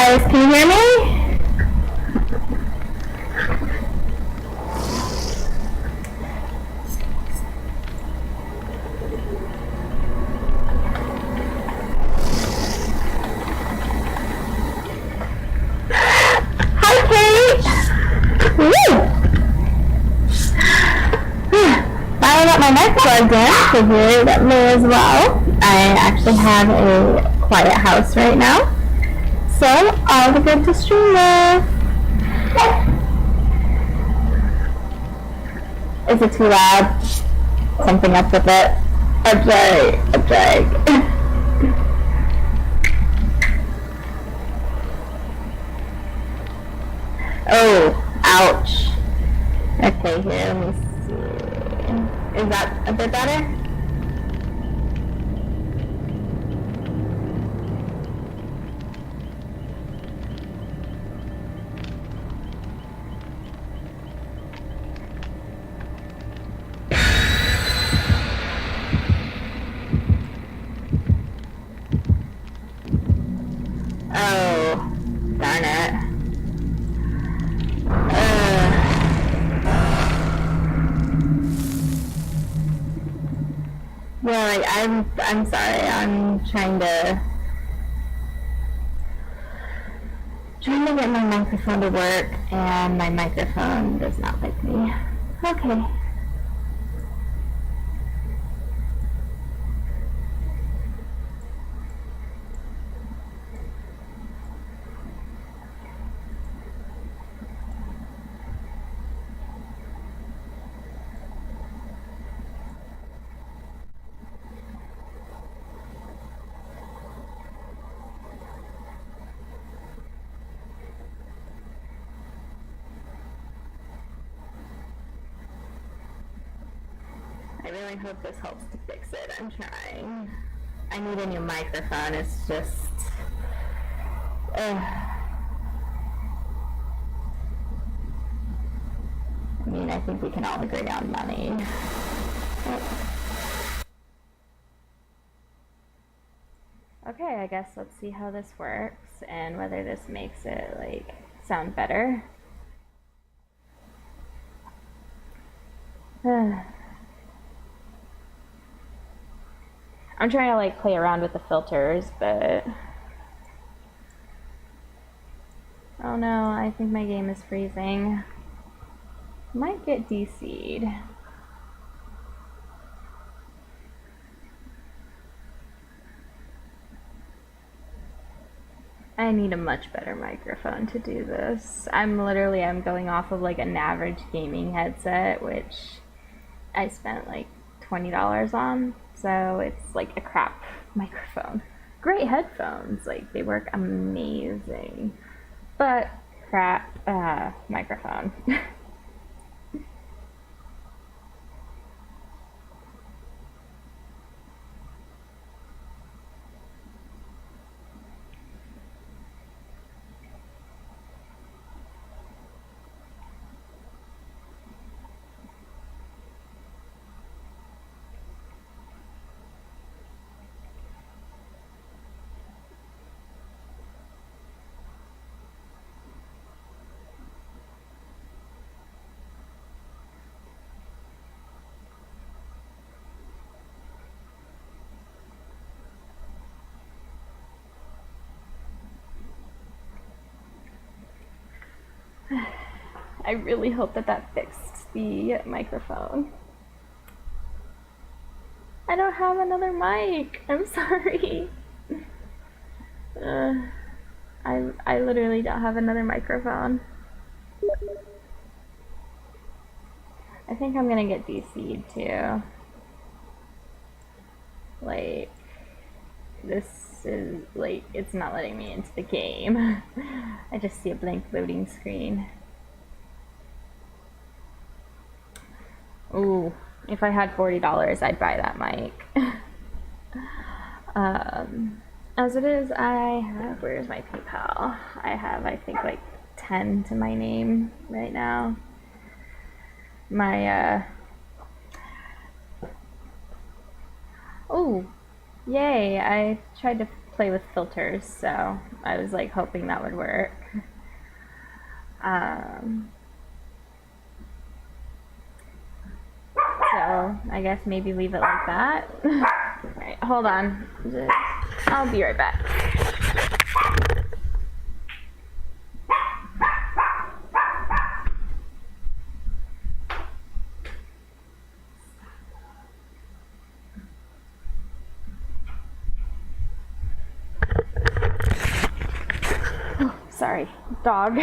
guys, can you hear me? Hi, Kate! Woo! I got my mic plugged in, figured that may as well. I actually have a quiet house right now, so all the good to stream with. Is it too loud? Something up with it. I'm sorry. Oh, ouch. Okay, here, let me see. Is that a bit better? Oh, darn it. Well, I'm sorry. I'm trying to get my microphone to work, and my microphone does not like me. Okay. I really hope this helps to fix it. I'm trying. I need a new microphone. It's just... I mean, I think we can all agree on money. Okay, I guess let's see how this works and whether this makes it, like, sound better. I'm trying to, like, play around with the filters, but... Oh no, I think my game is freezing. Might get DC'd. I need a much better microphone to do this. I'm going off of like an average gaming headset, which I spent like $20 on, so it's like a crap microphone. Great headphones, like they work amazing, but crap microphone. I really hope that fixed the microphone. I don't have another mic. I'm sorry. I literally don't have another microphone. I think I'm gonna get DC'd too. Like, this is, like, it's not letting me into the game. I just see a blank loading screen. Ooh, if I had $40, I'd buy that mic. As it is, I have, where's my PayPal? I have, I think, like 10 to my name right now. My, oh, yay, I tried to play with filters, so I was like hoping that would work. So I guess maybe leave it like that. Alright, hold on. I'll be right back. Sorry, dog.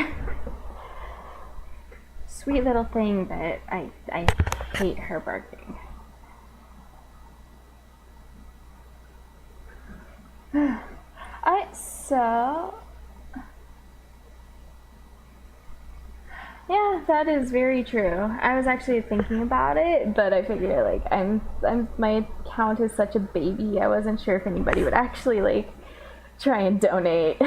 Sweet little thing, but I hate her barking. Alright, so yeah, that is very true. I was actually thinking about it, but I figured like my account is such a baby. I wasn't sure if anybody would actually like try and donate.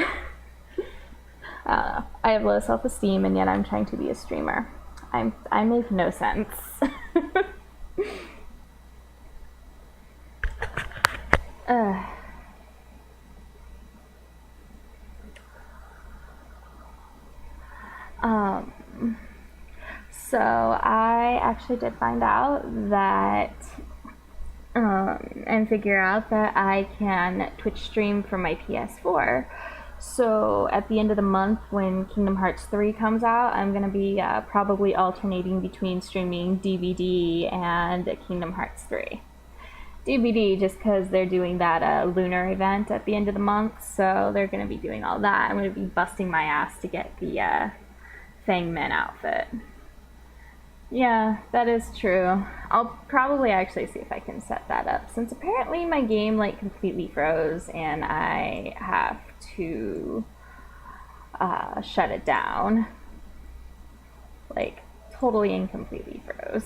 I have low self-esteem, and yet I'm trying to be a streamer. I make no sense. So I actually did find out that and figure out that I can Twitch stream from my PS4. So at the end of the month, when Kingdom Hearts 3 comes out, I'm going to be probably alternating between streaming DBD and Kingdom Hearts 3. DBD just because they're doing that lunar event at the end of the month, so they're going to be doing all that. I'm going to be busting my ass to get the Fang Men outfit. Yeah, that is true. I'll probably actually see if I can set that up, since apparently my game like completely froze and I have to shut it down. Like, totally and completely froze.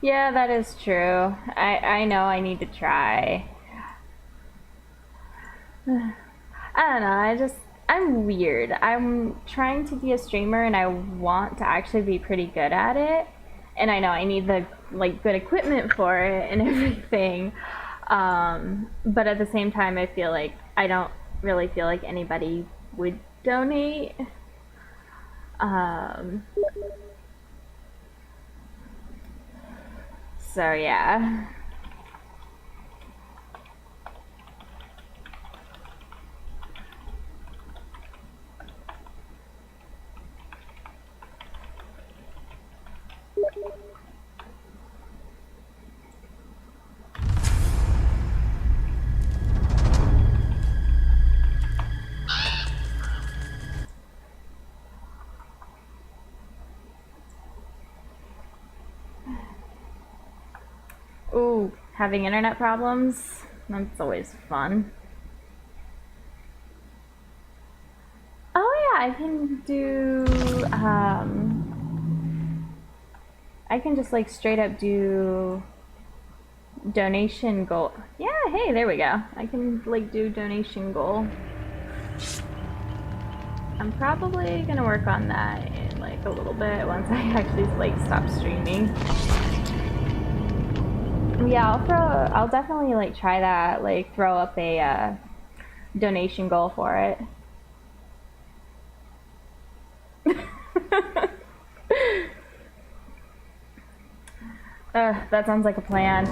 Yeah, that is true. I know I need to try. I don't know, I'm weird. I'm trying to be a streamer and I want to actually be pretty good at it. And I know I need the like good equipment for it and everything. But at the same time I feel like I don't really feel like anybody would donate. So yeah. Ooh, having internet problems? That's always fun. Oh yeah, I can do, I can just like straight up do donation goal. Yeah, hey, there we go. I can like do donation goal. I'm probably gonna work on that in like a little bit once I actually like stop streaming. Yeah, I'll definitely like try that, like throw up a donation goal for it. That sounds like a plan.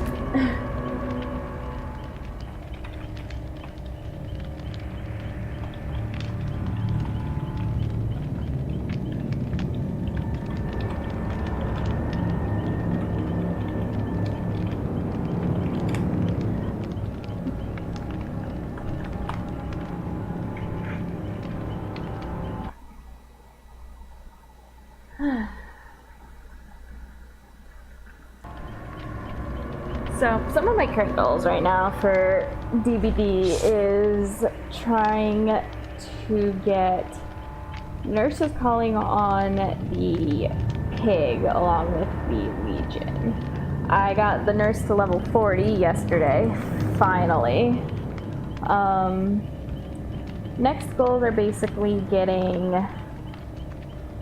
So some of my current goals right now for DBD is trying to get nurses calling on the pig along with the Legion. I got the nurse to level 40 yesterday, finally. Next goals are basically getting,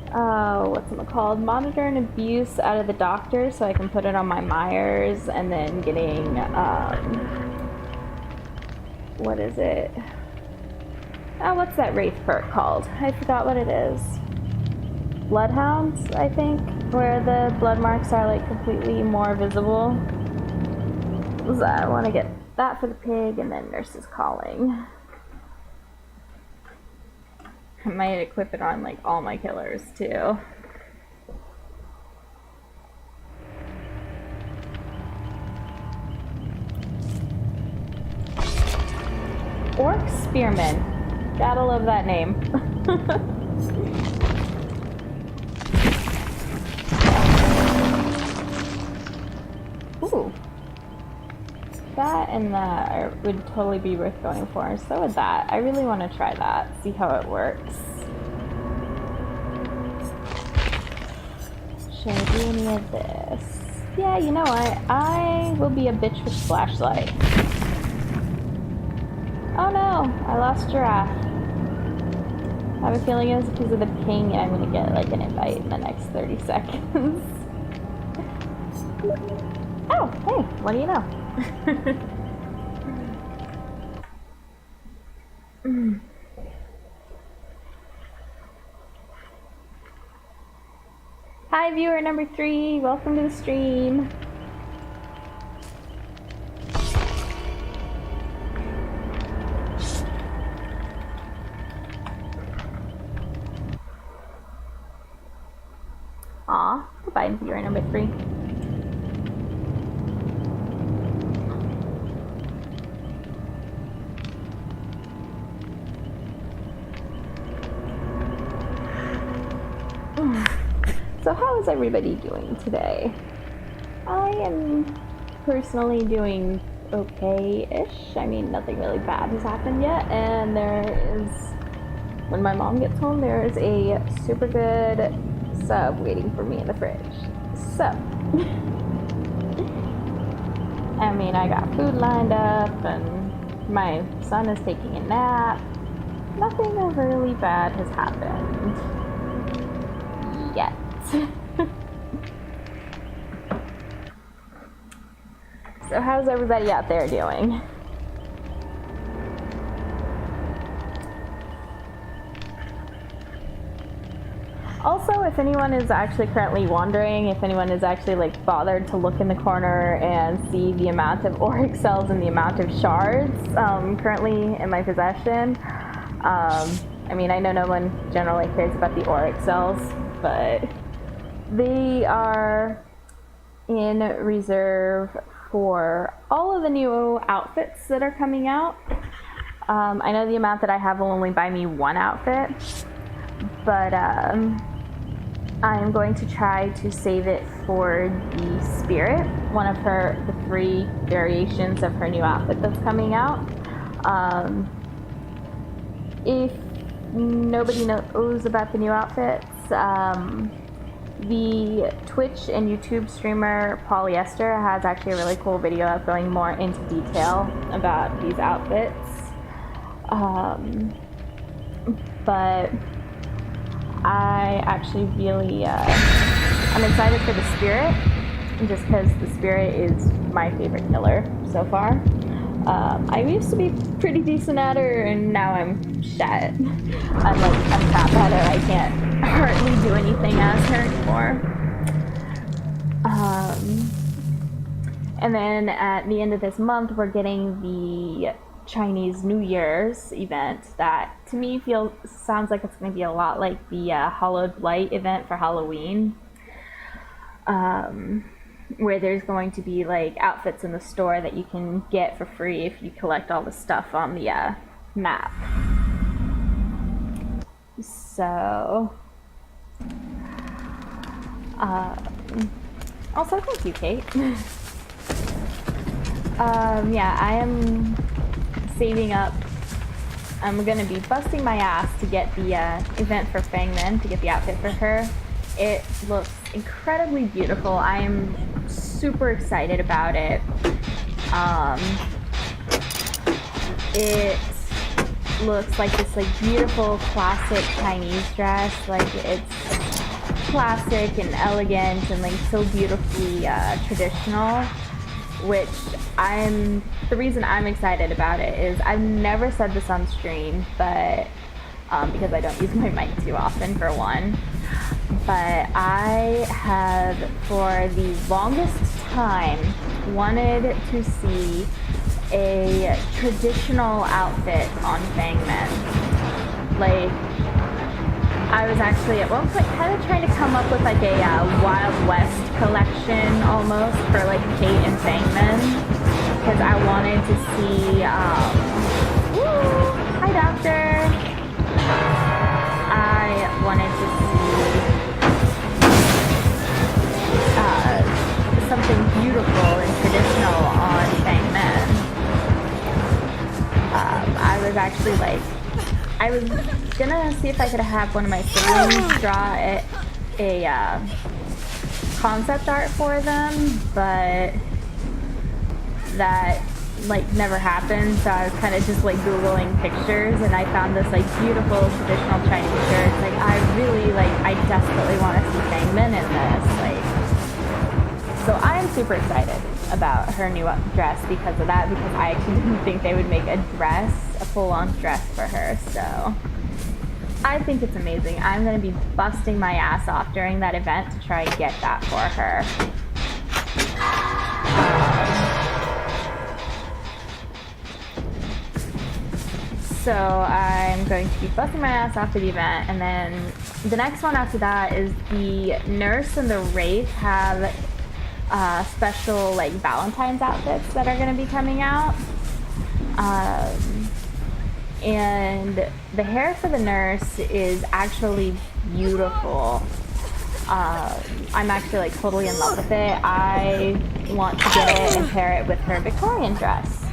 what's it called? Monitor and abuse out of the doctor so I can put it on my Myers, and then getting, what is it? Oh, what's that Wraith perk called? I forgot what it is. Bloodhounds, I think, where the blood marks are like completely more visible. So I want to get that for the pig, and then Nurse's Calling. I might equip it on like all my killers too. Orc Spearman. Gotta love that name. Ooh. That and that would totally be worth going for. So would that. I really want to try that. See how it works. Should I do any of this? Yeah, you know what? I will be a bitch with flashlight. Oh no! I lost Giraffe. I have a feeling it's because of the ping, and I'm gonna get like an invite in the next 30 seconds. Oh, hey, what do you know? Hi, viewer number 3. Welcome to the stream. Aw, goodbye, viewer number 3. So how is everybody doing today? I am personally doing okay-ish. I mean, nothing really bad has happened yet, and there is, when my mom gets home, there is a super good sub waiting for me in the fridge. So, I mean, I got food lined up, and my son is taking a nap. Nothing really bad has happened yet. So how's everybody out there doing? Also, if anyone is actually currently wondering, if anyone is actually like bothered to look in the corner and see the amount of auric cells and the amount of shards currently in my possession, I mean, I know no one generally cares about the auric cells, but they are in reserve for all of the new outfits that are coming out. I know the amount that I have will only buy me one outfit, but I'm going to try to save it for the Spirit, one of the 3 variations of her new outfit that's coming out. If nobody knows about the new outfits, the Twitch and YouTube streamer Polyester has actually a really cool video of going more into detail about these outfits. But I actually really, I'm excited for the Spirit, just because the Spirit is my favorite killer so far. I used to be pretty decent at her, and now I'm shit. I'm crap at her. I can't hardly do anything as her anymore. And then at the end of this month, we're getting the Chinese New Year's event that, to me, sounds like it's going to be a lot like the Hallowed Light event for Halloween. Where there's going to be like outfits in the store that you can get for free if you collect all the stuff on the map. So, also thank you, Kate. Yeah, I am saving up. I'm gonna be busting my ass to get the event for Fangman, to get the outfit for her. It looks incredibly beautiful. I am super excited about it. it looks like this like beautiful classic Chinese dress. Like it's classic and elegant and like so beautifully traditional, which the reason I'm excited about it is I've never said this on stream, but because I don't use my mic too often for one, but I have for the longest time wanted to see a traditional outfit on Fang Men. Like, I was actually at one point kind of trying to come up with like a Wild West collection almost for like Kate and Fang Men, because I wanted to see, woo, hi doctor! I wanted to see something beautiful and traditional on Fang Men. I was actually like, I was gonna see if I could have one of my siblings draw a concept art for them, but that like never happened, so I was kind of just like Googling pictures and I found this like beautiful traditional Chinese shirt. Like I desperately want to see Fang Men in this. Like, so I'm super excited about her new dress because of that, because I actually didn't think they would make a full-on dress for her, so I think it's amazing. I'm going to be busting my ass off during that event to try and get that for her. So I'm going to be busting my ass off to the event, and then the next one after that is the Nurse and the Wraith have special like Valentine's outfits that are going to be coming out. And the hair for the Nurse is actually beautiful. I'm actually like totally in love with it. I want to get it and pair it with her Victorian dress.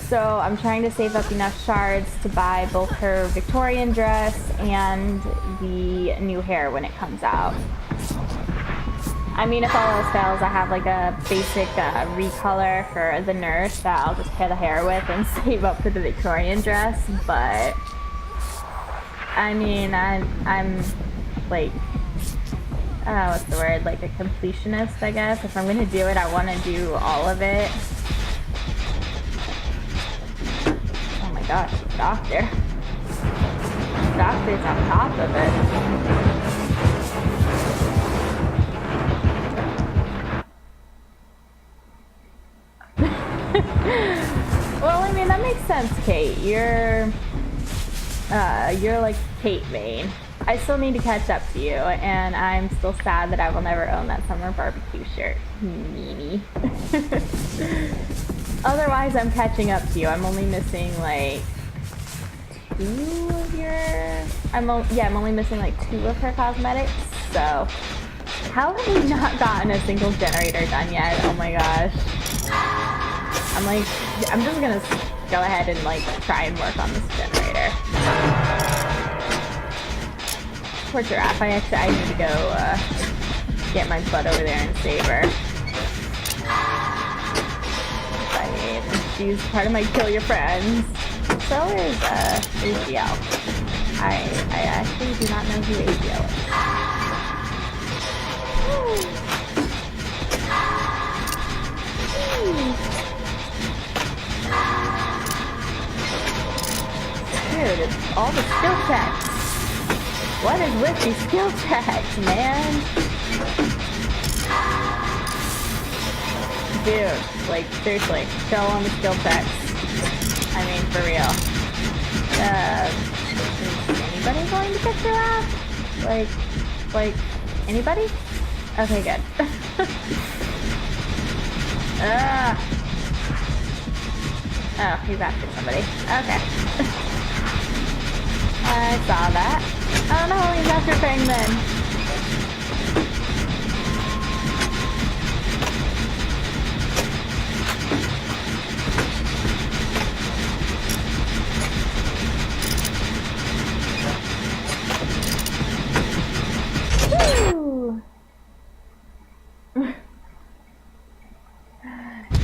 So I'm trying to save up enough shards to buy both her Victorian dress and the new hair when it comes out. I mean, if all else fails, I have like a basic recolor for the Nurse that I'll just pair the hair with and save up for the Victorian dress. But I mean, I'm like, what's the word? Like a completionist, I guess. If I'm gonna do it, I want to do all of it. Oh my gosh, doctor! Doctor's on top of it. Well, I mean, that makes sense, Kate. You're like Kate main. I still need to catch up to you, and I'm still sad that I will never own that summer barbecue shirt. Meanie. Otherwise, I'm catching up to you. I'm only missing like two of your... I'm only missing like 2 of her cosmetics, so... How have we not gotten a single generator done yet? Oh my gosh. I'm just gonna go ahead and like try and work on this generator. Poor giraffe. I need to go get my butt over there and save her. I mean, she's part of my kill your friends. So is AGL. I actually do not know who AGL is. Dude, it's all the skill checks. What is with these skill checks, man? Dude, like, seriously, chill on the skill checks. I mean, for real. Is anybody going to kick your ass? Like, anybody? Okay, good. Oh, he's after somebody. Okay. I saw that. Oh no, he's after Fang Men.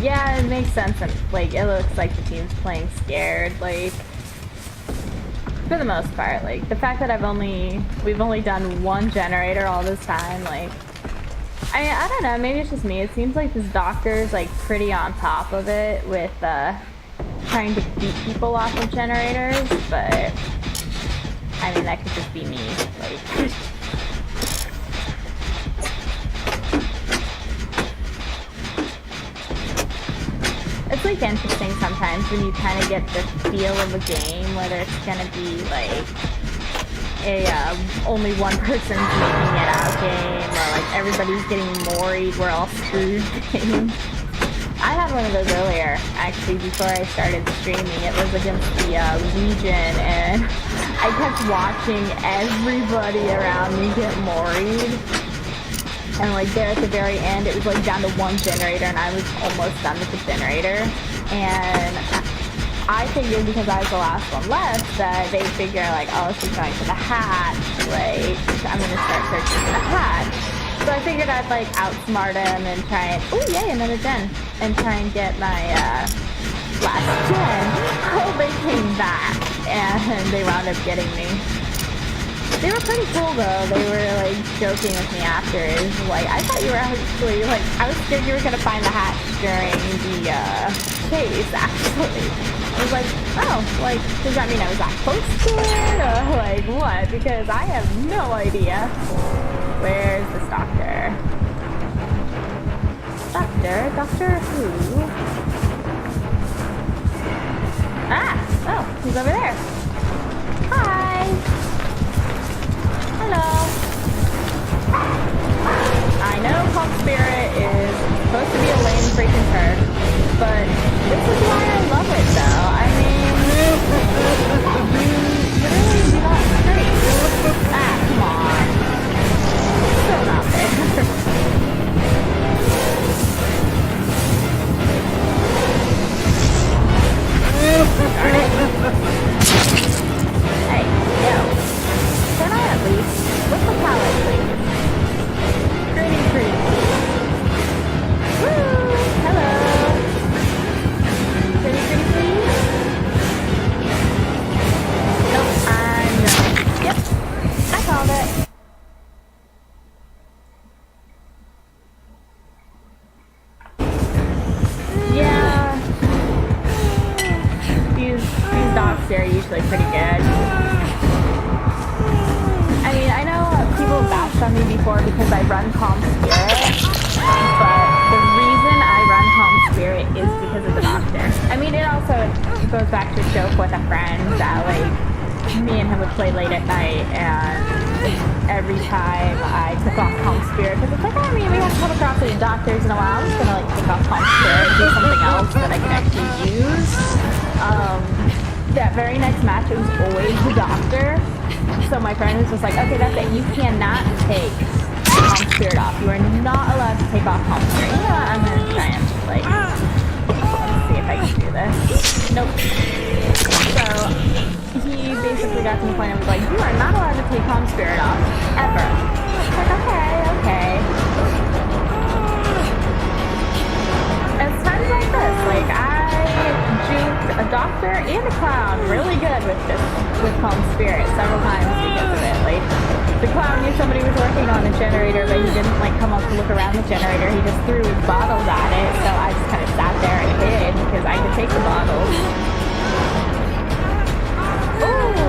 Yeah, it makes sense, and like it looks like the team's playing scared. Like for the most part, like the fact that we've only done one generator all this time, like I don't know, maybe it's just me. It seems like this doctor's like pretty on top of it with trying to beat people off of generators, but I mean that could just be me. Like it's like interesting sometimes when you kind of get the feel of a game, whether it's gonna be like a only one person's making it out game, or like everybody's getting moried, we're all screwed game. I had one of those earlier, actually, before I started streaming. It was against the Legion, and I kept watching everybody around me get moried. And like there at the very end, it was like down to one generator, and I was almost done with the generator. And I figured because I was the last one left that they figure like, oh, she's going for the hat. Like I'm gonna start searching for the hat. So I figured I'd like outsmart him and try and yay, another gen, and try and get my last gen. Oh, they came back and they wound up getting me. They were pretty cool though. They were like joking with me after. It was like, I thought you were actually like, I was scared you were gonna find the hatch during the chase. Actually, I was like, oh, like does that mean I was that close to it, or like what? Because I have no idea. Where's this doctor? Doctor who? Ah, oh, he's over there. Hi. Hello. I know Calm Spirit is supposed to be a lame freaking perk, but this is why I love it though. I mean, you really do not scream. Ah, come on. Still not there. Darn it. Hey, yo. Can I at least? What's the palette, please? Pretty. Woo! Hello! Pretty, please? Nope, I'm no. Yep, I called it. Yeah. These dogs here are usually pretty good. I mean, I know people have bashed on me before because I run Calm Spirit, but the reason I run Calm Spirit is because of the doctor. I mean, it also goes back to a joke with a friend that, like, me and him would play late at night, and every time I took off Calm Spirit, because it's like, I mean, we have to come across any doctors in a while, I'm just gonna, like, take off Calm Spirit and do something else that I can actually use. That very next match, it was always the doctor. So my friend was just like, okay, that's it. You cannot take Calm Spirit off. You are not allowed to take off Calm Spirit. You know what? I'm going to try and, like, let's see if I can do this. Nope. So he basically got to the point of like, you are not allowed to take Calm Spirit off, ever. Like, okay. And it's times like this. Like, I juked a doctor and a clown really good with Calm Spirit several times because of it. Like, the clown knew somebody was working on a generator, but he didn't like come up to look around the generator. He just threw his bottles at it, so I just kind of sat there and hid because I could take the bottles. Ooh!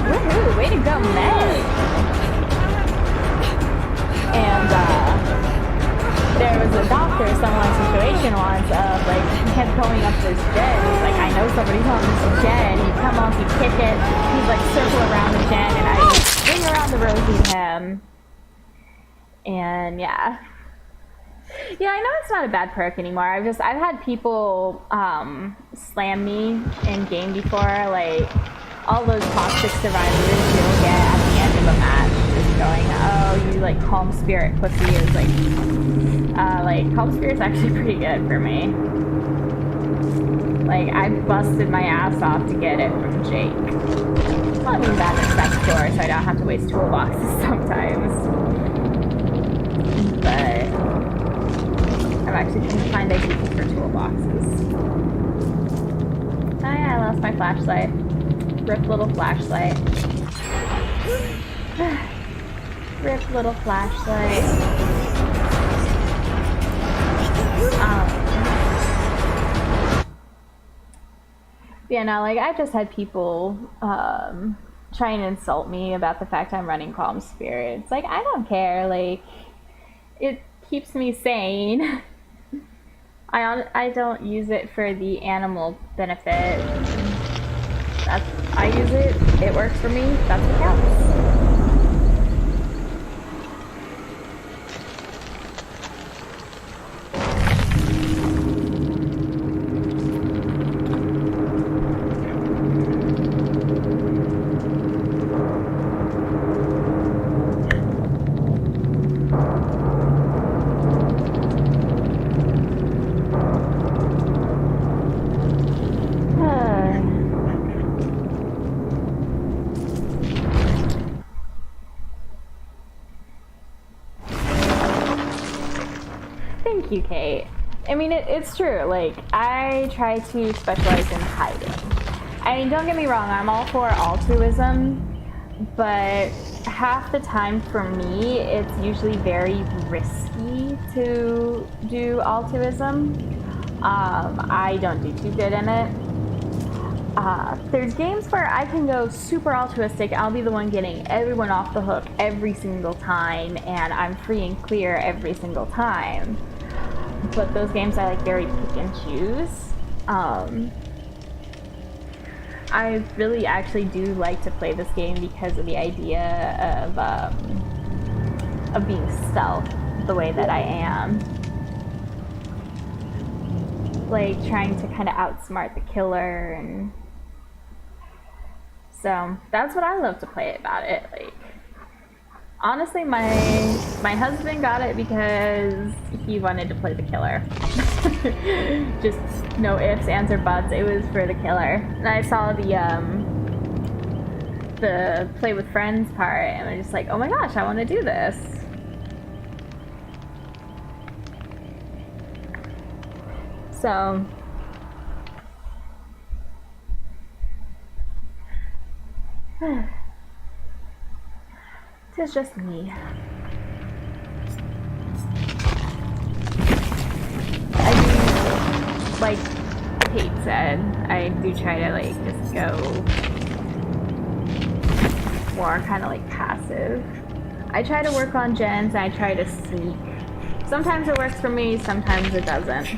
Woohoo! Way to go, Meg! And there was a doctor, someone situation once of like he kept going up this gen. He's like, I know somebody's on this gen. He'd come up, he'd kick it, he'd like circle around the gen, and I'd swing around the rosy him. And yeah, I know it's not a bad perk anymore. I've had people slam me in game before, like all those toxic survivors you'll get at the end of a match, just going, oh, you like Calm Spirit pussy. Is like Calm Spirit's actually pretty good for me. Like, I busted my ass off to get it from Jake. Well, I mean, that except store, so I don't have to waste toolboxes sometimes. But I'm actually couldn't find ICP for toolboxes. Oh yeah, I lost my flashlight. Rip little flashlight. Rip little flashlight. Yeah, no, like I've just had people try and insult me about the fact I'm running Calm Spirits. Like, I don't care. Like, it keeps me sane. I don't use it for the animal benefit. I use it. It works for me. That's what counts. Thank you, Kate. I mean, it's true. Like, I try to specialize in hiding. I mean, don't get me wrong, I'm all for altruism, but half the time for me, it's usually very risky to do altruism. I don't do too good in it. There's games where I can go super altruistic. I'll be the one getting everyone off the hook every single time, and I'm free and clear every single time. But those games I like very pick and choose. I really actually do like to play this game because of the idea of being stealth the way that I am. Like trying to kind of outsmart the killer, and so that's what I love to play about it. Like, honestly, my husband got it because he wanted to play the killer. Just no ifs, ands, or buts. It was for the killer. And I saw the play with friends part, and I'm just like, oh my gosh, I want to do this. So it's just me. I do, like Kate said, I do try to like just go more kind of like passive. I try to work on gens, and I try to sneak. Sometimes it works for me, sometimes it doesn't.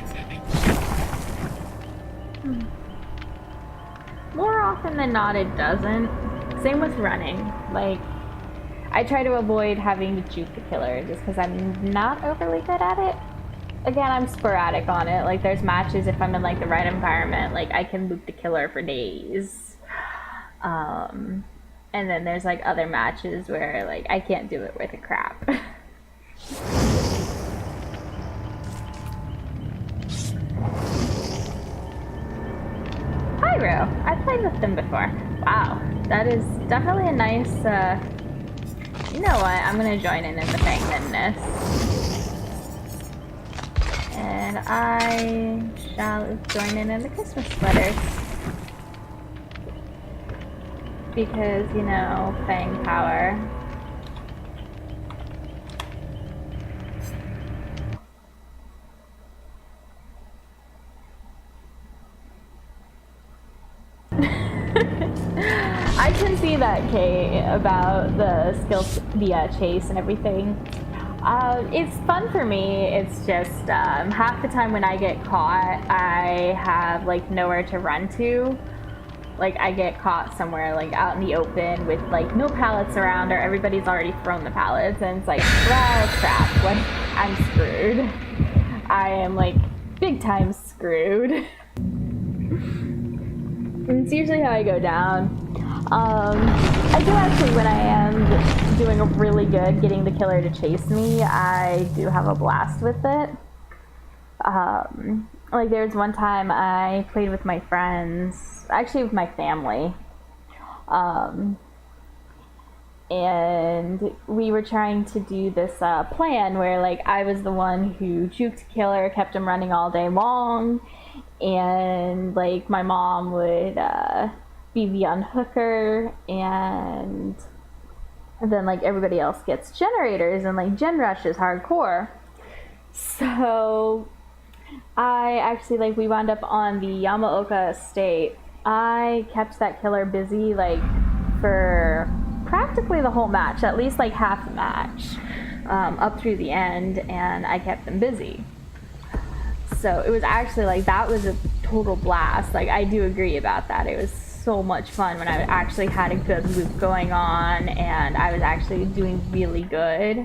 More often than not, it doesn't. Same with running. Like, I try to avoid having to juke the killer just because I'm not overly good at it. Again, I'm sporadic on it. Like, there's matches if I'm in like the right environment, like I can loop the killer for days. And then there's like other matches where like I can't do it worth a crap. Pyro, I played with them before. Wow, that is definitely a nice, you know what, I'm gonna join in the Fangmanness. And I shall join in the Christmas sweaters. Because, you know, Fang power. I can see that, Kate, about the skills, the chase and everything. It's fun for me. It's just half the time when I get caught, I have like nowhere to run to. Like, I get caught somewhere like out in the open with like no pallets around, or everybody's already thrown the pallets, and it's like, well, crap, what? I'm screwed. I am like big time screwed. It's usually how I go down. I do actually, when I am doing really good getting the killer to chase me, I do have a blast with it. Like, there's one time I played with my friends, actually with my family, and we were trying to do this plan where like I was the one who juked killer, kept him running all day long, and like my mom would be the unhooker, and then like everybody else gets generators and like gen rushes hardcore. So I actually like we wound up on the Yamaoka estate. I kept that killer busy like for practically the whole match, at least like half the match, up through the end, and I kept them busy. So it was actually like that was a total blast. Like I do agree about that. It was so much fun when I actually had a good loop going on and I was actually doing really good.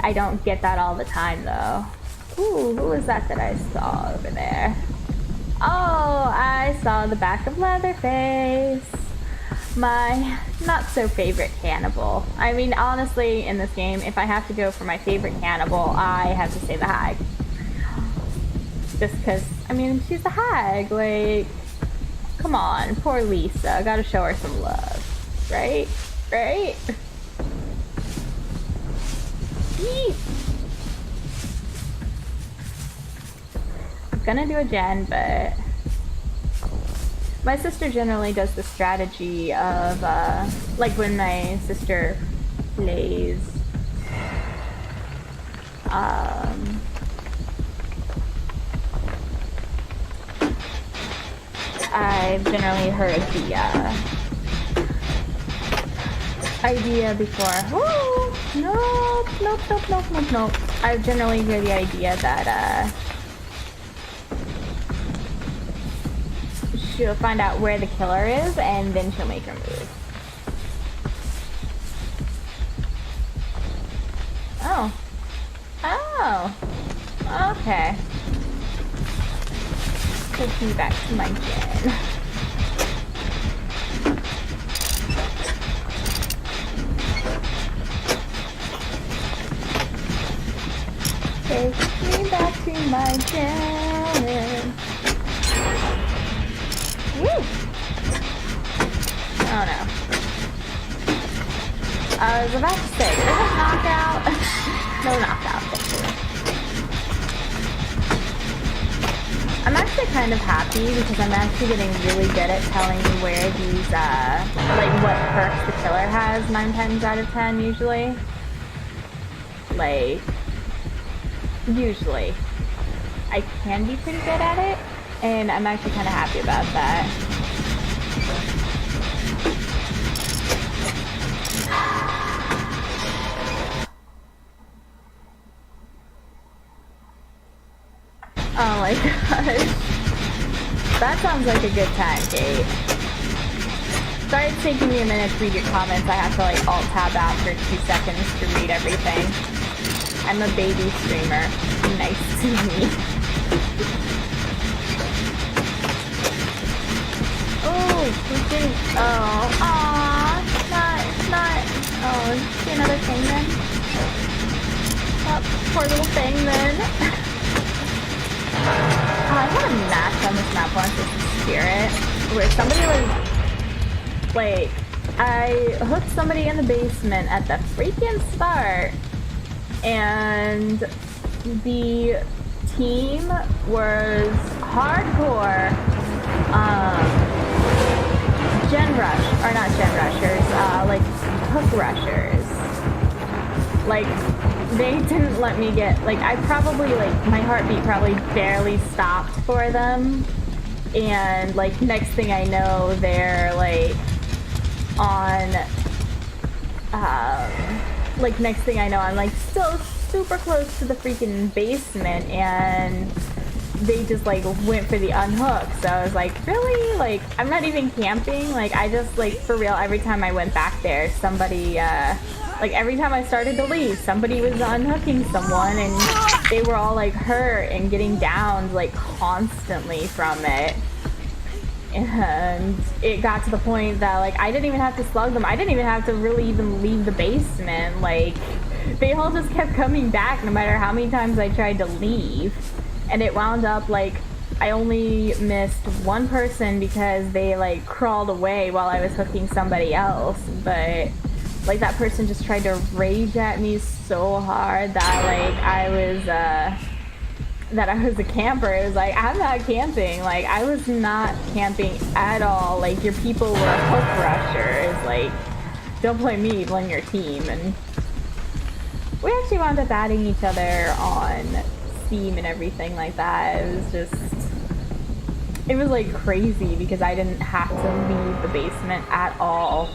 I don't get that all the time though. Ooh, who was that I saw over there? Oh, I saw the back of Leatherface. My not so favorite cannibal. I mean, honestly, in this game, if I have to go for my favorite cannibal, I have to say the Hag. Just because, I mean, she's the Hag. Like, come on, poor Lisa. Gotta show her some love. Right? Right? Yeet. I'm gonna do a gen, but my sister generally does the strategy of, like when my sister plays, I've generally heard the, idea before. Oh, nope. I generally hear the idea that, she'll find out where the killer is, and then she'll make her move. Oh, okay. Takes me back to my gen. Takes me back to my gen. Woo! Oh no. I was about to say, is it a knockout? No knockout, thankfully. I'm actually kind of happy because I'm actually getting really good at telling where these, like what perks the killer has 9 times out of 10 usually. Like, usually. I can be pretty good at it, and I'm actually kind of happy about that. Oh my gosh. That sounds like a good time, Kate. Sorry it's taking me a minute to read your comments. I have to like alt-tab out for 2 seconds to read everything. I'm a baby streamer. Nice to meet. Oh, we didn't. Oh, aw. Not. Oh, see another thing then? Oh, poor little thing then. I had a match on this map once with Spirit, where somebody was, like, I hooked somebody in the basement at the freaking start, and the team was hardcore, gen rush, or not gen rushers, like, hook rushers. Like, they didn't let me get, like, I probably, like, my heartbeat probably barely stopped for them, and, like, next thing I know, they're, like, on, like, next thing I know, I'm, like, still super close to the freaking basement, and they just, like, went for the unhook, so I was like, really? Like, I'm not even camping, like, I just, like, for real, every time I went back there, somebody, like, every time I started to leave, somebody was unhooking someone, and they were all, like, hurt and getting downed, like, constantly from it. And it got to the point that, like, I didn't even have to slug them. I didn't even have to really even leave the basement. Like, they all just kept coming back no matter how many times I tried to leave. And it wound up, like, I only missed one person because they like crawled away while I was hooking somebody else, but like that person just tried to rage at me so hard that like I was a camper. It was like, I'm not camping. Like, I was not camping at all. Like, your people were hook rushers. Like, don't blame me, blame your team. And we actually wound up adding each other on Steam and everything like that. It was like crazy because I didn't have to leave the basement at all.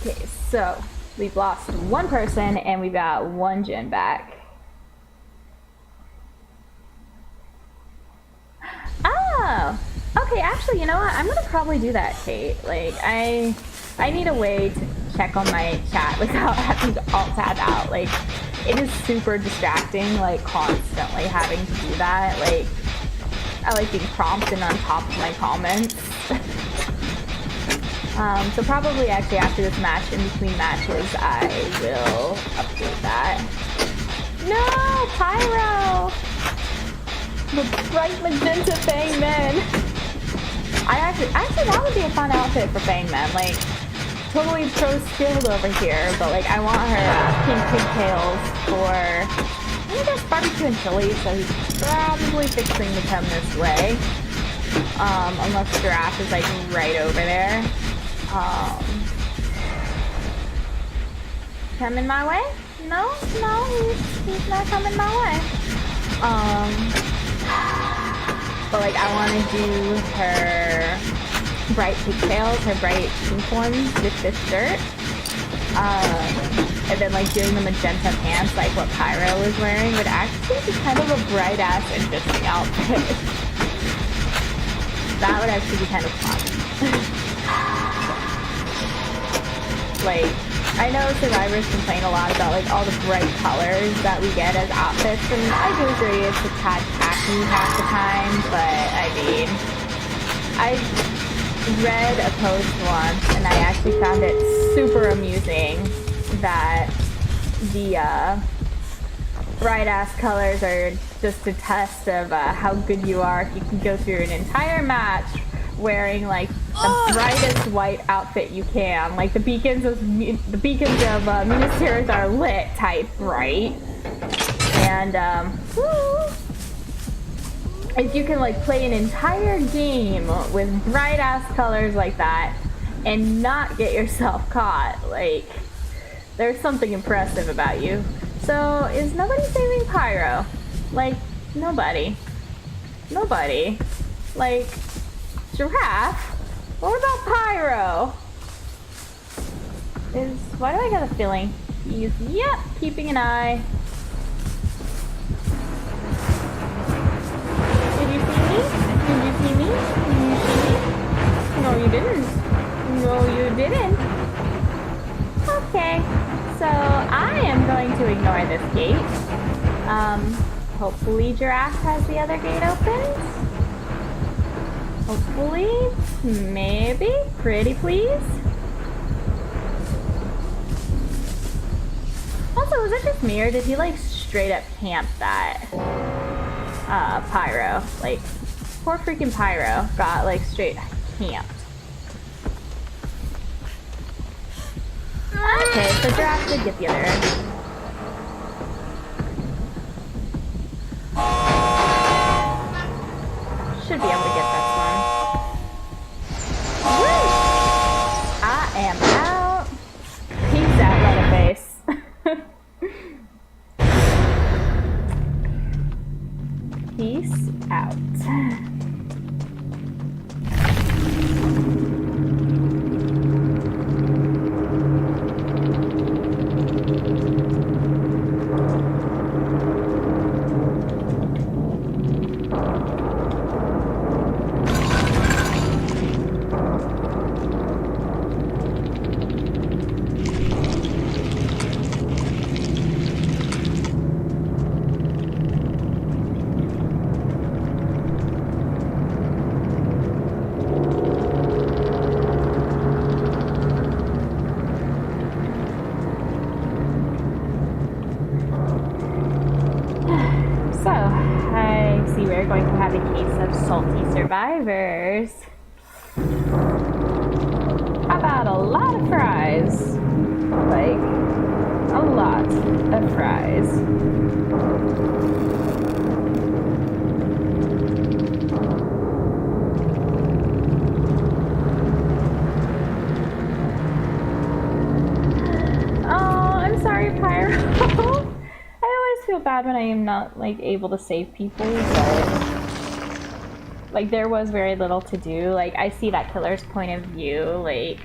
Okay, so we've lost one person and we've got one gen back. Oh, okay, actually, you know what? I'm gonna probably do that, Kate. Like, I need a way to check on my chat without having to alt-tab out. Like, it is super distracting, like, constantly having to do that. Like, I like being prompted on top of my comments. So probably actually after this match, in between matches, I will update that. No! Pyro! The bright magenta Fangman! Actually, that would be a fun outfit for Fangman. Like, totally pro skilled over here, but like, I want her pink pigtails for, I guess, barbecue and chili, so he's probably fixing to come this way. Unless Giraffe is like right over there. Coming my way? No, he's not coming my way. But like, I want to do her bright pigtails, her bright pink ones with this shirt. And then like doing the magenta pants like what Pyro was wearing would actually be kind of a bright ass interesting outfit. That would actually be kind of fun. Like, I know survivors complain a lot about like all the bright colors that we get as outfits, and I do agree it's a tad tacky half the time, but I mean, I read a post once and I actually found it super amusing that the bright ass colors are just a test of how good you are if you can go through an entire match wearing like the brightest white outfit you can. Like the beacons of Minas Tirith are lit type bright. And if you can like play an entire game with bright ass colors like that and not get yourself caught, like there's something impressive about you. So is nobody saving Pyro? Like nobody. Like Giraffe? What about Pyro? Why do I get a feeling he's, yep, keeping an eye. Did you see me? Did you see me? Did you see me? No, you didn't. No, you didn't. Okay, so I am going to ignore this gate. Hopefully Giraffe has the other gate open. Hopefully, maybe, pretty please. Also, was it just me or did he like straight up camp that Pyro? Like, poor freaking Pyro got like straight camped. Okay, so Giraffe did get the other end. Should be able to get this one. Woo! I am out. Peace out, Leatherface. Peace out. see we're going to have a case of salty survivors. How about a lot of fries? Like, a lot of fries. Oh, I'm sorry, Pyro. I always feel bad when I am not, like, able to save people, but like, there was very little to do. Like, I see that killer's point of view, like,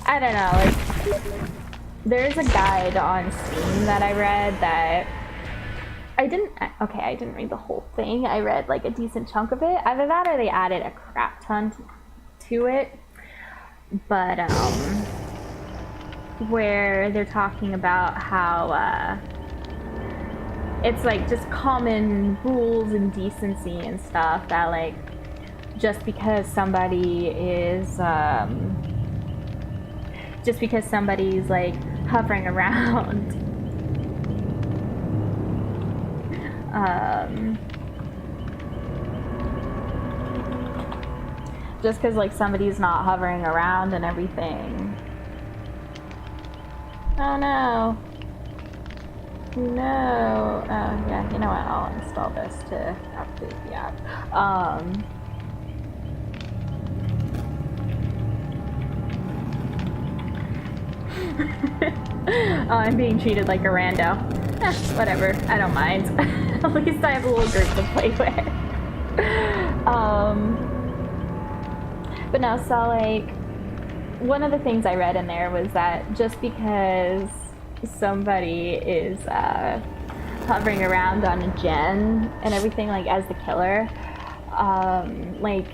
I don't know, like, there's a guide on Steam that I read that I didn't read the whole thing. I read, like, a decent chunk of it. Either that or they added a crap ton to it. But, where they're talking about how, it's like just common rules and decency and stuff that, like, just because somebody is just because somebody's like hovering around just because like somebody's not hovering around and everything. Oh no. No. Oh, yeah, you know what? I'll install this to update the app. Oh, I'm being treated like a rando. Whatever. I don't mind. At least I have a little group to play with. But no, so, like, one of the things I read in there was that just because somebody is hovering around on a gen and everything, like, as the killer, like,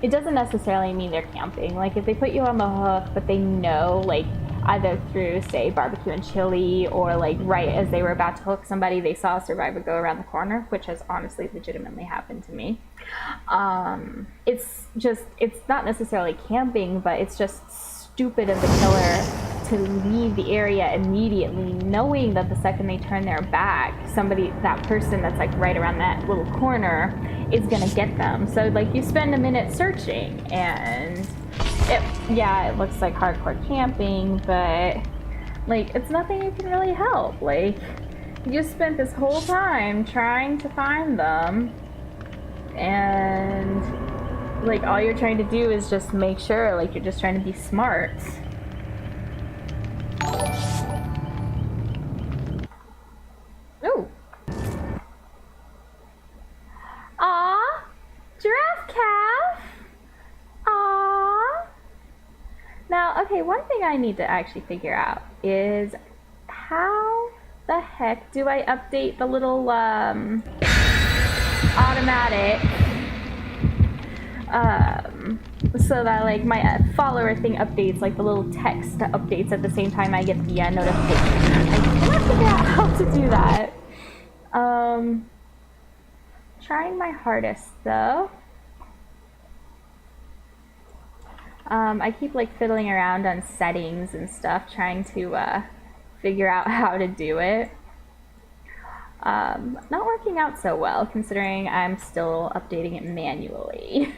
it doesn't necessarily mean they're camping. Like, if they put you on the hook, but they know, like, either through, say, barbecue and chili, or, like, right as they were about to hook somebody, they saw a survivor go around the corner, which has honestly legitimately happened to me. It's not necessarily camping, but it's just stupid of the killer to leave the area immediately, knowing that the second they turn their back, that person that's like right around that little corner is gonna get them. So like you spend a minute searching, and it looks like hardcore camping, but like it's nothing you can really help. Like you spent this whole time trying to find them, and like all you're trying to do is just make sure, like you're just trying to be smart. Ooh. Aw, giraffe calf. Aw. Now, okay, one thing I need to actually figure out is how the heck do I update the little automatic so that like my follower thing updates, like the little text updates at the same time I get the notification. I cannot figure out how to do that. Trying my hardest though. I keep like fiddling around on settings and stuff, trying to figure out how to do it. Not working out so well, considering I'm still updating it manually.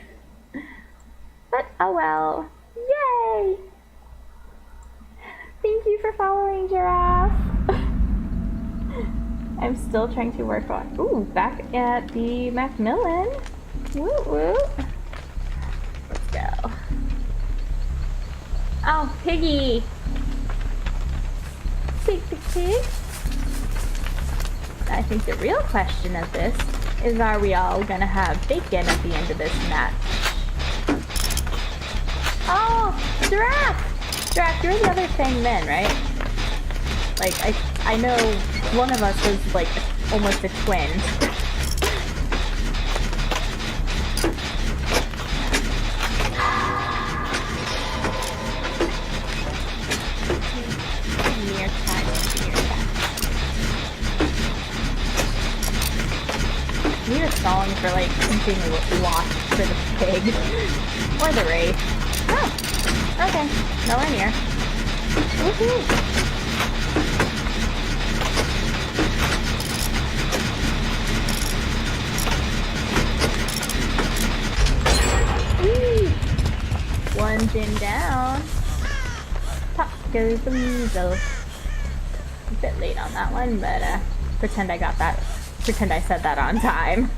But oh well. Yay! Thank you for following, Giraffe. I'm still trying to work on... Ooh, back at the Macmillan. Woo woo. Let's go. Oh, Piggy! Pig, pig, pig. I think the real question of this is, are we all gonna have bacon at the end of this match? Oh, Giraffe! Giraffe, you're the other thing then, right? Like, I know one of us is like almost a twin. I need a song for like something watch for the pig. Or the wraith. Oh, okay. Nowhere near. Woohoo! counting down. Pop goes the weasel. A bit late on that one, but pretend I got that. Pretend I said that on time.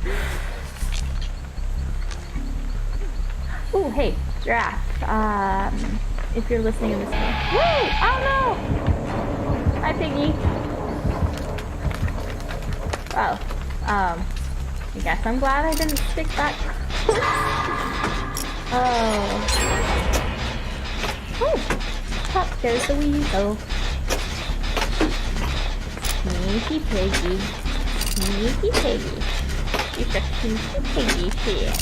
Ooh, hey, giraffe. If you're listening to this one. Woo! Oh no! Hi, Piggy. Oh, I guess I'm glad I didn't stick that. Oh. Woo! Pop goes the weasel. Sneaky piggy. Sneaky piggy. You're a sneaky piggy shit.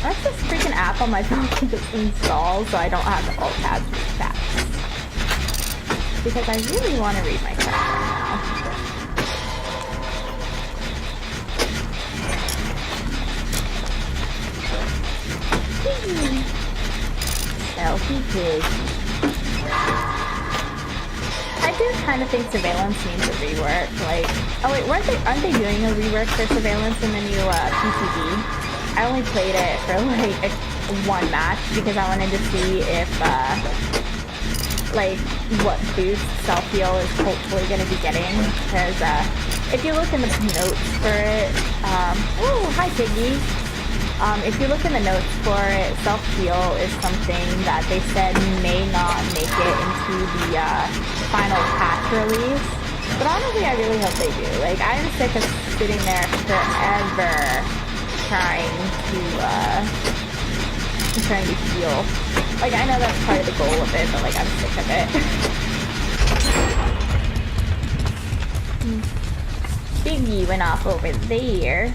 That's this freaking app on my phone just installed so I don't have the alt tabs for chats. Because I really want to read my chat right now. Selfie pig. I do kind of think surveillance needs a rework. Like, oh wait, aren't they doing a rework for surveillance in the new PTB? I only played it for like one match because I wanted to see if like what boost self-heal is hopefully going to be getting. Because if you look in the notes for it, oh hi Piggy. If you look in the notes for it, self-heal is something that they said may not make it into the final patch release. But honestly, I really hope they do. Like, I'm sick of sitting there forever trying to heal. Like, I know that's part of the goal of it, but like, I'm sick of it. Piggy went off over there.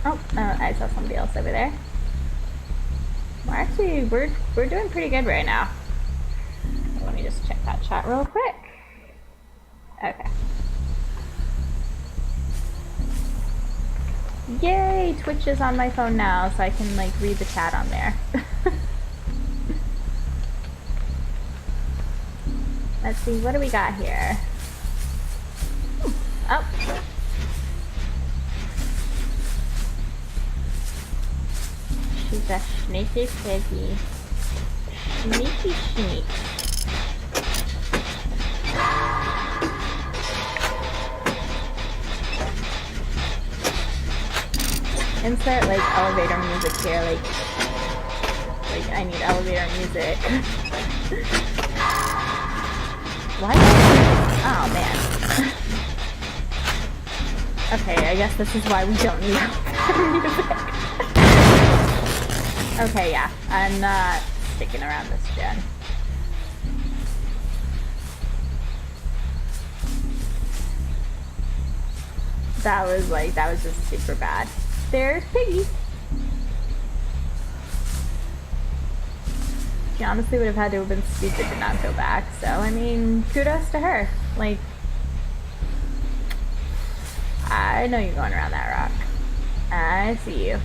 Oh, I saw somebody else over there. Well, actually, we're doing pretty good right now. Let me just check that chat real quick. Okay. Yay! Twitch is on my phone now, so I can like read the chat on there. Let's see, what do we got here? Oh. She's a sneaky piggy. Sneaky sneak. Insert like elevator music here, like I need elevator music. What? Oh man. Okay, I guess this is why we don't need elevator music. Okay, yeah, I'm not sticking around this gen. That was just super bad. There's Piggy. She honestly would have had to have been stupid to not go back, so I mean, kudos to her. Like, I know you're going around that rock. I see you.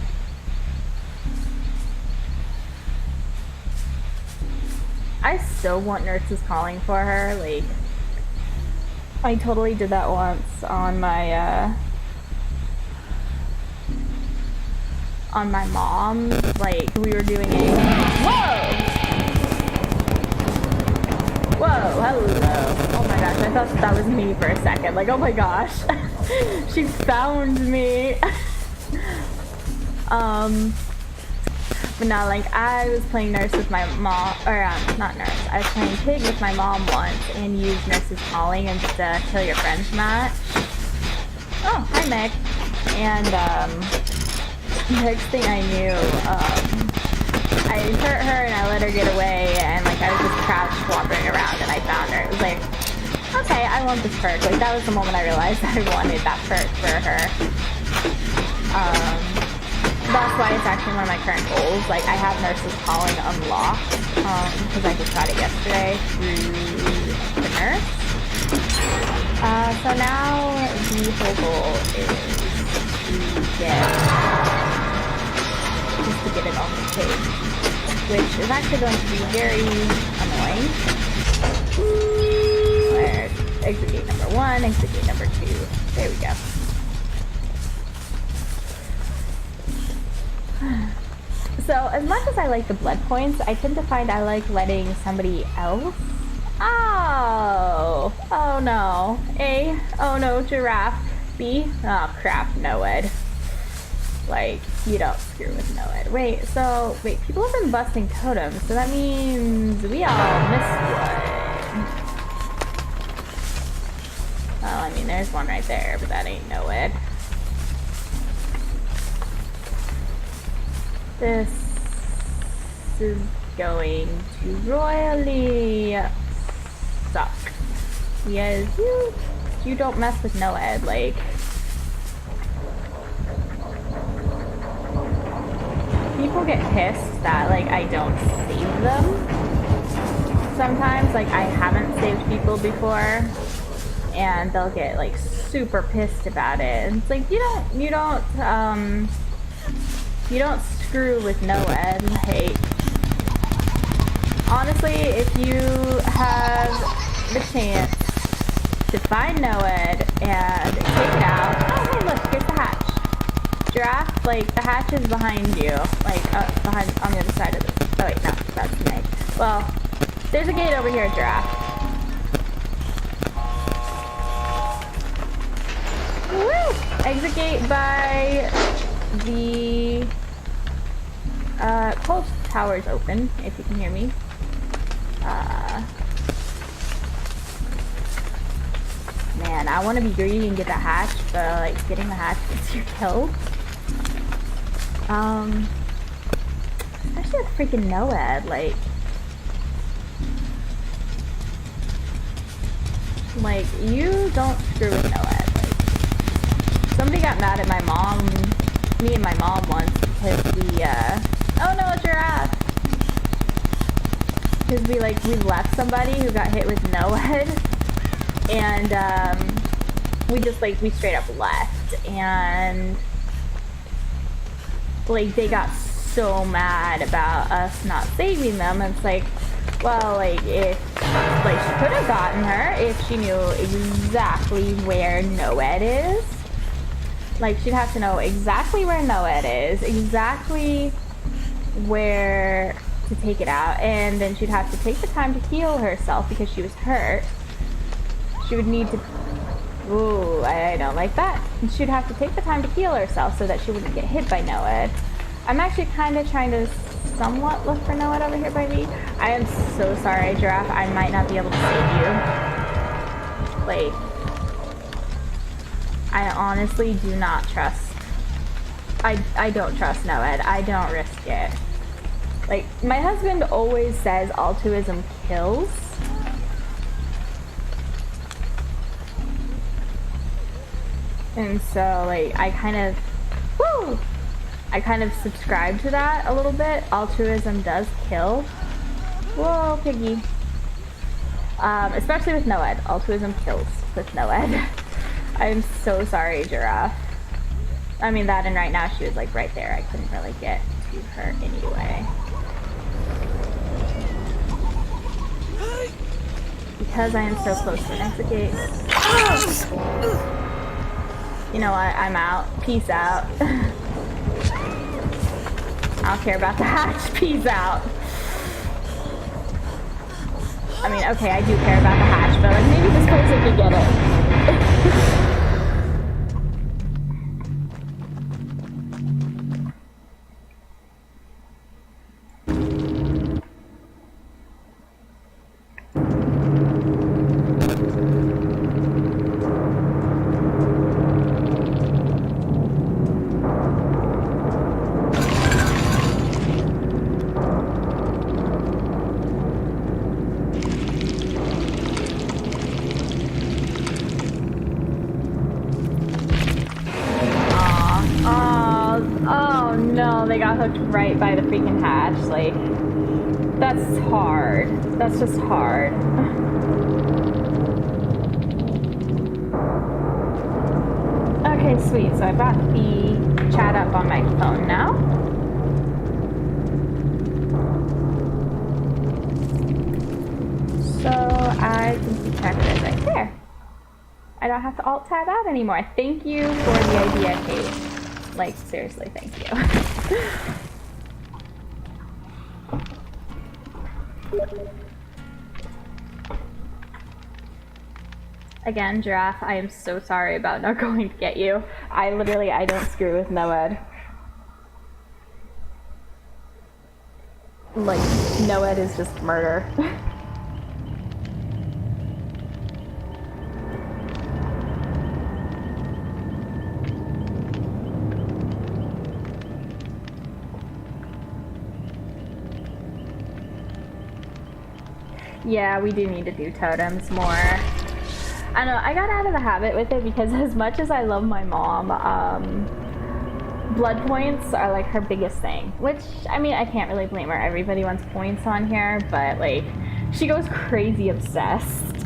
I still want Nurses Calling for her. Like, I totally did that once on my mom. Like, we were doing a whoa, hello. Oh my gosh, I thought that was me for a second. Like, oh my gosh, she found me. But no, like, I was playing nurse with my mom, or not nurse, I was playing pig with my mom once and used Nurses Calling and just kill your friends match. Oh, hi Meg. And next thing I knew, I hurt her and I let her get away, and like I was just crouched wandering around and I found her. It was like, okay, I want this perk. Like, that was the moment I realized that I wanted that perk for her. That's why it's actually one of my current goals. Like, I have Nurses Calling unlocked, because I just got it yesterday through the nurse. So now the whole goal is to get it on the page, which is actually going to be very annoying. Where's exit gate number 1, exit gate number 2. There we go. So as much as I like the blood points, I tend to find I like letting somebody else. Oh, oh no. A, oh no, giraffe. B, oh crap, Noed. Like, you don't screw with Noed. Wait, people have been busting totems, so that means we all missed one. Well, I mean, there's one right there, but that ain't Noed. This is going to royally suck. Yes, you don't mess with Noed, like. People get pissed that, like, I don't save them. Sometimes, like, I haven't saved people before, and they'll get, like, super pissed about it. It's like, you don't screw with Noed. Hey, honestly, if you have the chance to find Noed and take it out, oh hey look, here's the hatch. Giraffe, like, the hatch is behind you, like, behind, on the other side of this. Oh wait, no, that's Meg. Well, there's a gate over here, Giraffe. Woo! Exit gate by the cold tower's open, if you can hear me. Man, I want to be greedy and get the hatch, but like getting the hatch gets you killed. Especially with freaking Noed, like you don't screw with Noed. Like, somebody got mad at me and my mom once because oh no, a giraffe! Because we left somebody who got hit with Noed, and we straight up left, and like they got so mad about us not saving them. And it's like, well, like if she could have gotten her if she knew exactly where Noed is. Like, she'd have to know exactly where Noed is, exactly where to take it out, and then she'd have to take the time to heal herself because she was hurt. She would need to... Ooh, I don't like that. She'd have to take the time to heal herself so that she wouldn't get hit by Noed. I'm actually kind of trying to somewhat look for Noed over here by me. I am so sorry, Giraffe. I might not be able to save you. Like... I honestly do not trust. I don't trust Noed. I don't risk it. Like, my husband always says altruism kills. And so, like, I kind of subscribe to that a little bit. Altruism does kill. Whoa, piggy. Especially with Noed. Altruism kills with Noed. I'm so sorry, Giraffe. I mean, that, and right now she was like right there. I couldn't really get to her anyway. Because I am so close to an exit gate. You know what? I'm out. Peace out. I don't care about the hatch. Peace out. I mean, okay, I do care about the hatch, but like maybe this person could get it. They got hooked right by the freaking hatch. Like, that's hard. That's just hard. Okay, sweet. So I got the chat up on my phone now. So I can see checkers right there. I don't have to alt tab out anymore. Thank you for the idea, Kate. Like, seriously, thank you. Again, Giraffe, I am so sorry about not going to get you. I don't screw with Noed. Like, Noed is just murder. Yeah, we do need to do totems more. I know, I got out of the habit with it because as much as I love my mom, blood points are like her biggest thing. Which, I mean, I can't really blame her. Everybody wants points on here, but like, she goes crazy obsessed.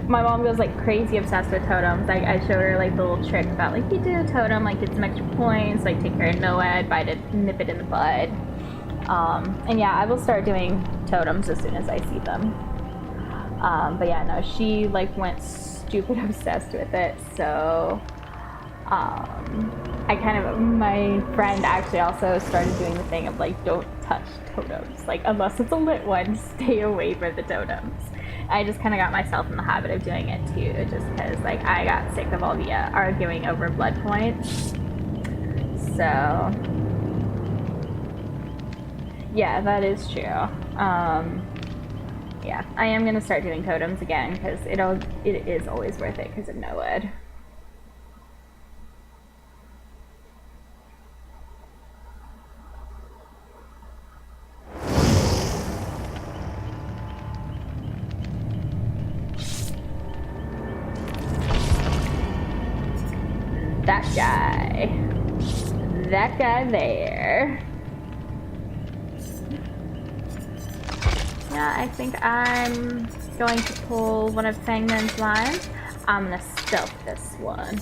My mom goes like crazy obsessed with totems. Like, I showed her like the little trick about like, you do a totem, like get some extra points, like take care of Noed, bite it, nip it in the bud. And yeah, I will start doing totems as soon as I see them. But yeah, no, she like went stupid obsessed with it, so my friend actually also started doing the thing of like, don't touch totems, like unless it's a lit one, stay away from the totems. I just kind of got myself in the habit of doing it too, just because like I got sick of all the arguing over blood points. So yeah, that is true. Yeah, I am gonna start doing totems again because it is always worth it because of Noed. That guy there. Yeah, I think I'm going to pull one of Fangman's lines. I'm gonna stealth this one.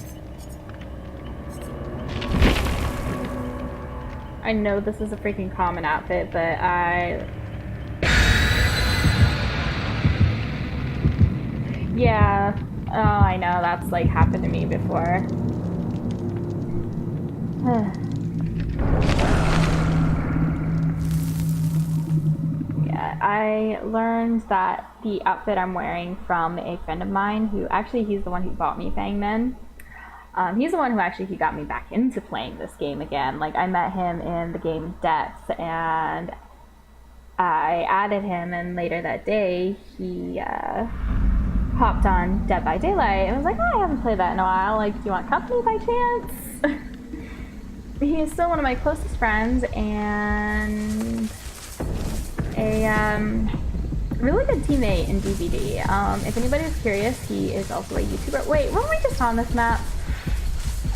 I know this is a freaking common outfit, but yeah. Oh, I know, that's like happened to me before. Yeah, I learned that the outfit I'm wearing from a friend of mine who actually, he's the one who bought me Fangman. He's the one who actually got me back into playing this game again. Like, I met him in the game Depth, and I added him, and later that day, he hopped on Dead by Daylight, and I was like, oh, I haven't played that in a while. Like, do you want company by chance? He is still one of my closest friends, and a really good teammate in DVD. If anybody's curious, he is also a YouTuber. Wait, weren't we just on this map?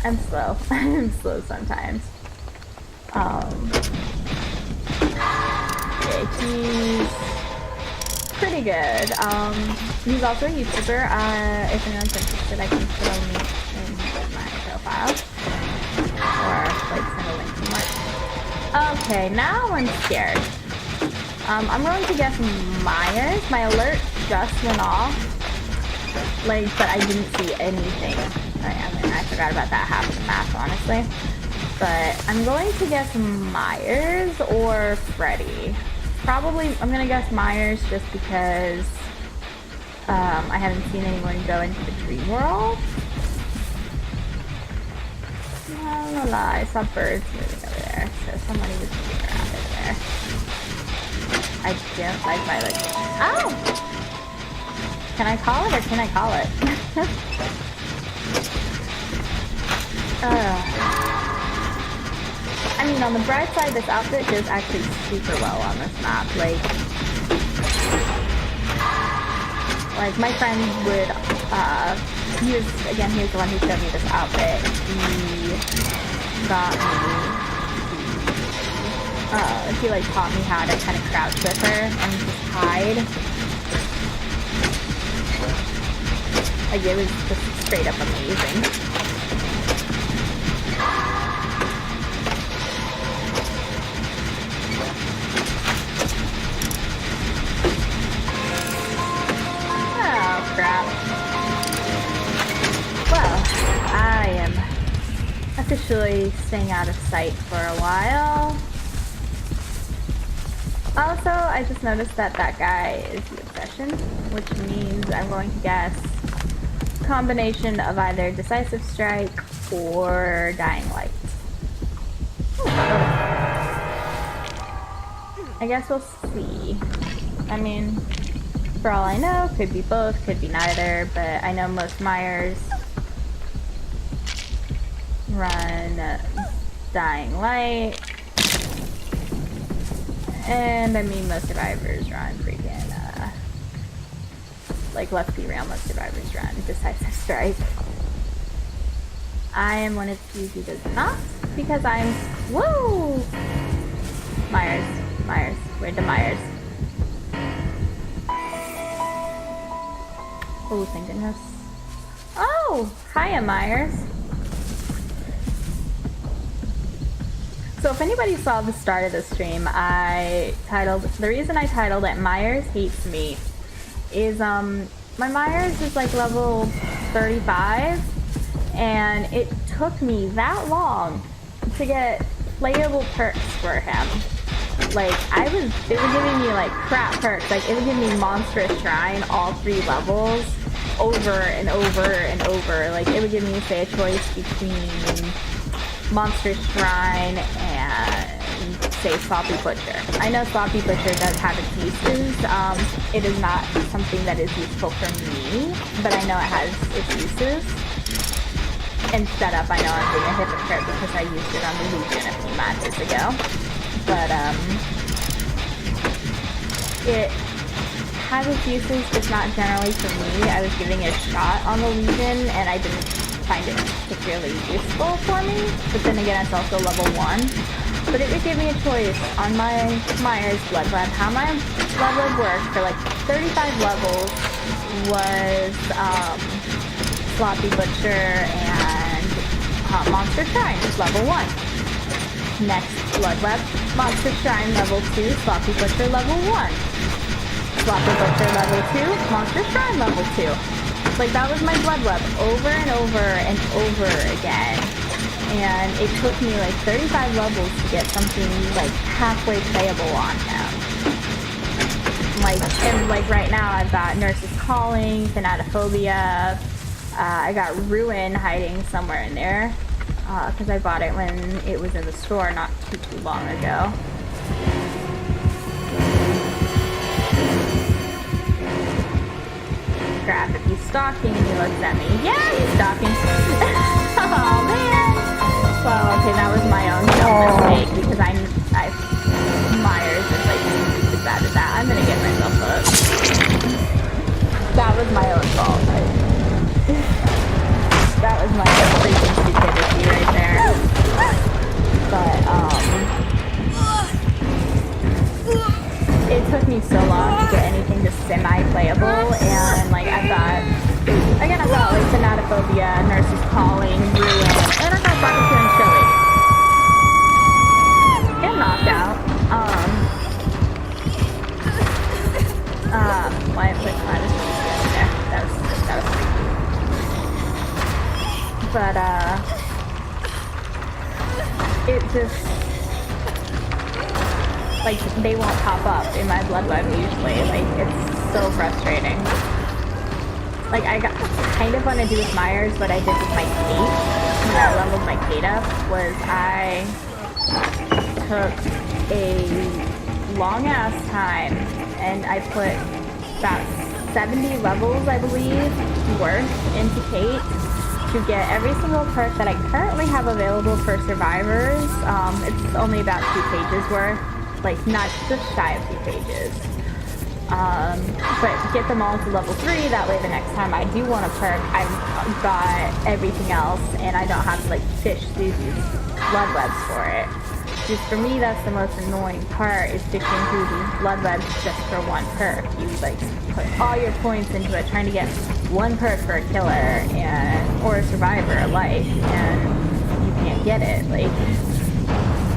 I'm slow. I'm slow sometimes. Yeah, he's pretty good. He's also a YouTuber. If anyone's interested, I can put a link in my profile. Or, like, send a link somewhere. Okay, now I'm scared. I'm going to guess Myers. My alert just went off. Like, but I didn't see anything. I forgot about that half of the map, honestly. But I'm going to guess Myers or Freddy. Probably, I'm going to guess Myers just because I haven't seen anyone go into the dream world. La la, I saw birds moving over there, so somebody was moving around over there. I don't like my location. Oh! Can I call it or can I call it? I mean, on the bright side, this outfit goes actually super well on this map. Like my friend would, he was the one who showed me this outfit. He got me, he like taught me how to kind of crouch with her and just hide. Like, it was just straight up amazing. Oh, crap. Well, I am officially staying out of sight for a while. Also, I just noticed that that guy is the obsession, which means I'm going to guess combination of either Decisive Strike or Dying Light. I guess we'll see. I mean, for all I know, could be both, could be neither, but I know most Myers run Dying Light. And I mean, most survivors run freaking, like Let's Be Real, most survivors run Decisive Strike. I am one of the few who does not, because I'm, woo! Myers, where'd the Myers? Oh, thank goodness. Oh, hiya Myers. So if anybody saw the start of the stream, the reason I titled it Myers Hates Me is, my Myers is like level 35, and it took me that long to get playable perks for him. Like, it was giving me like crap perks, like it would give me Monstrous Shrine all 3 levels over and over and over. Like it would give me, say, a choice between Monstrous Shrine and, say, Sloppy Butcher. I know Sloppy Butcher does have its uses. It is not something that is useful for me, but I know it has its uses. And setup, I know I'm being a hypocrite because I used it on the Legion a few matches ago. But, it has its uses, just not generally for me. I was giving it a shot on the Legion, and I didn't find it particularly useful for me, but then again it's also level 1. But it would give me a choice on my Myers Blood Web. How my Blood Web worked for like 35 levels was Sloppy Butcher and Monster Shrine, level 1. Next Blood Web, Monster Shrine level 2, Sloppy Butcher level 1. Sloppy Butcher level 2, Monster Shrine level 2. Like, that was my Blood Web over and over and over again. And it took me like 35 levels to get something like halfway playable on him. Like right now I've got Nurse's Calling, Thanatophobia, I got Ruin hiding somewhere in there, because I bought it when it was in the store not too long ago. Crap, if he's stalking and he looks at me. Yeah, he's stalking. Oh man. Well, okay, that was my own mistake because Myers is like as bad as that. I'm gonna get myself hooked. That was my own fault. That was my freaking stupidity right there. But it took me so long to get anything just semi-playable, and like I've got like Thanatophobia, Nurse's Calling, Ruin, and I've got Barbecue and Chili. And knocked out. Why I put there? That was freaky. But it just like they won't pop up in my Blood Web usually. Like it's so frustrating. Like I kind of want to do with Myers what I did with my Kate when I leveled my Kate up, was I took a long ass time and I put about 70 levels, I believe, worth into Kate to get every single perk that I currently have available for survivors. It's only about 2 pages worth, like not just shy of 2 pages. But get them all to level 3, that way the next time I do want a perk, I've got everything else and I don't have to like fish through these blood webs for it. Just for me, that's the most annoying part, is fishing through these blood webs just for one perk. You like put all your points into it trying to get one perk for a killer or a survivor alike, and you can't get it. Like,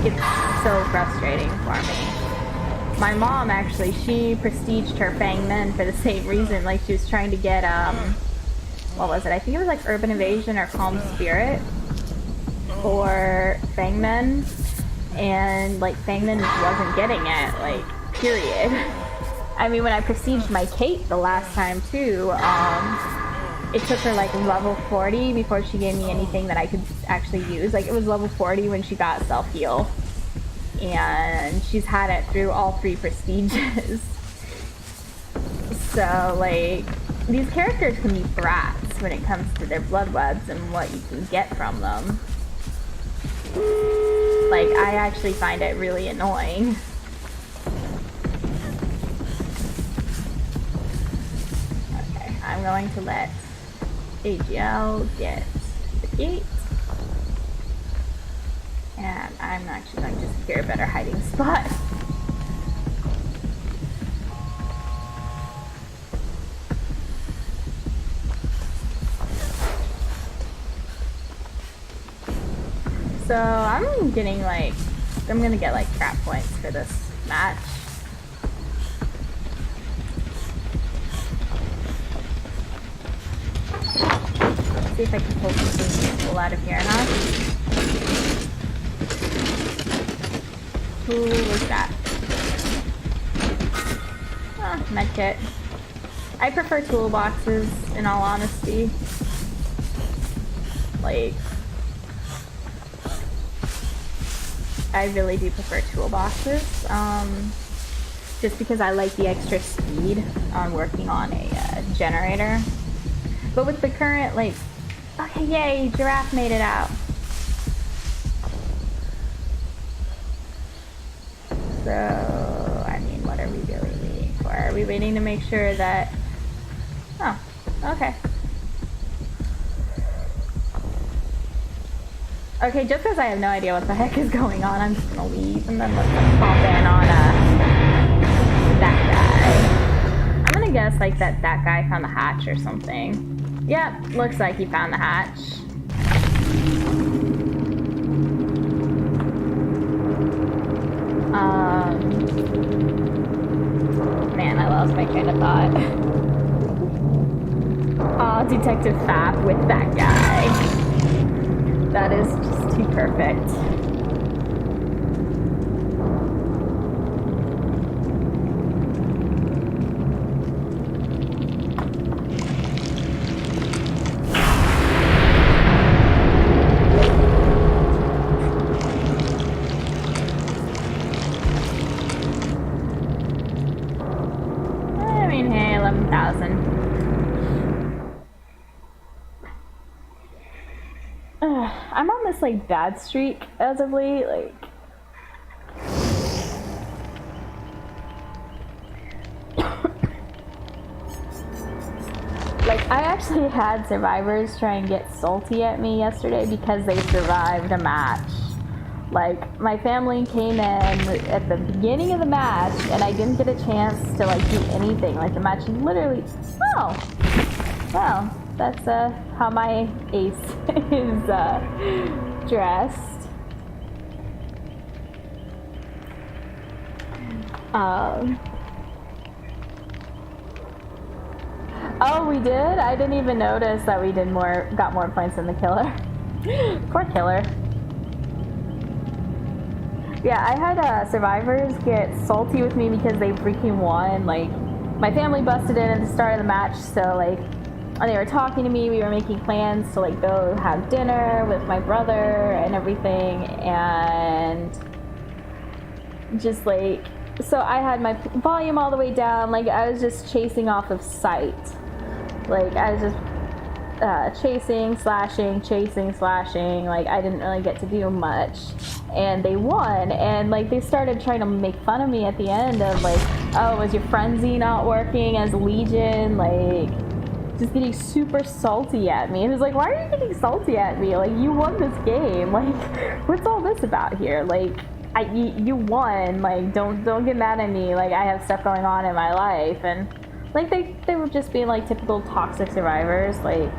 it's so frustrating for me. My mom actually, she prestiged her Fang Men for the same reason. Like, she was trying to get what was it? I think it was like Urban Evasion or Calm Spirit for Fang Men. And like Fangman wasn't getting it, like, period. I mean, when I prestiged my Kate the last time too, it took her like level 40 before she gave me anything that I could actually use. Like, it was level 40 when she got self-heal. And she's had it through all 3 prestiges. So, like, these characters can be brats when it comes to their blood webs and what you can get from them. Like, I actually find it really annoying. Okay, I'm going to let AGL get the gate. And I'm actually going to secure a better hiding spot. So I'm getting like, I'm gonna get like crap points for this match. Let's see if I can pull something useful out of here, huh? Who was that? Ah, medkit. I prefer toolboxes, in all honesty. Like, I really do prefer toolboxes, just because I like the extra speed on working on a generator. But with the current, like, okay, yay, Giraffe made it out. So, I mean, what are we really waiting for? Are we waiting to make sure that, oh, okay. Okay, just because I have no idea what the heck is going on, I'm just gonna leave and then let's pop in on that guy. I'm gonna guess like that guy found the hatch or something. Yep, looks like he found the hatch. Man, I lost my train of thought. Oh, Detective Fap with that guy. That is just too perfect. I mean, hey, 11,000. I'm on this like bad streak as of late, like I actually had survivors try and get salty at me yesterday because they survived a match. Like, my family came in at the beginning of the match and I didn't get a chance to like do anything. Like, the match literally, oh, well, that's how my ace is dressed. Oh, we did? I didn't even notice that we got more points than the killer. Poor killer. Yeah, I had survivors get salty with me because they freaking won. Like, my family busted in at the start of the match, so like, and they were talking to me, we were making plans to like go have dinner with my brother and everything, and just like, so I had my volume all the way down, like I was just chasing off of sight. Like, I was just chasing, slashing, like I didn't really get to do much. And they won, and like they started trying to make fun of me at the end of like, oh, was your frenzy not working as Legion? Like, just getting super salty at me. And it was like, why are you getting salty at me? Like, you won this game. Like, what's all this about here? Like, you won. Like, don't get mad at me. Like, I have stuff going on in my life. And like, they were just being like typical toxic survivors. Like,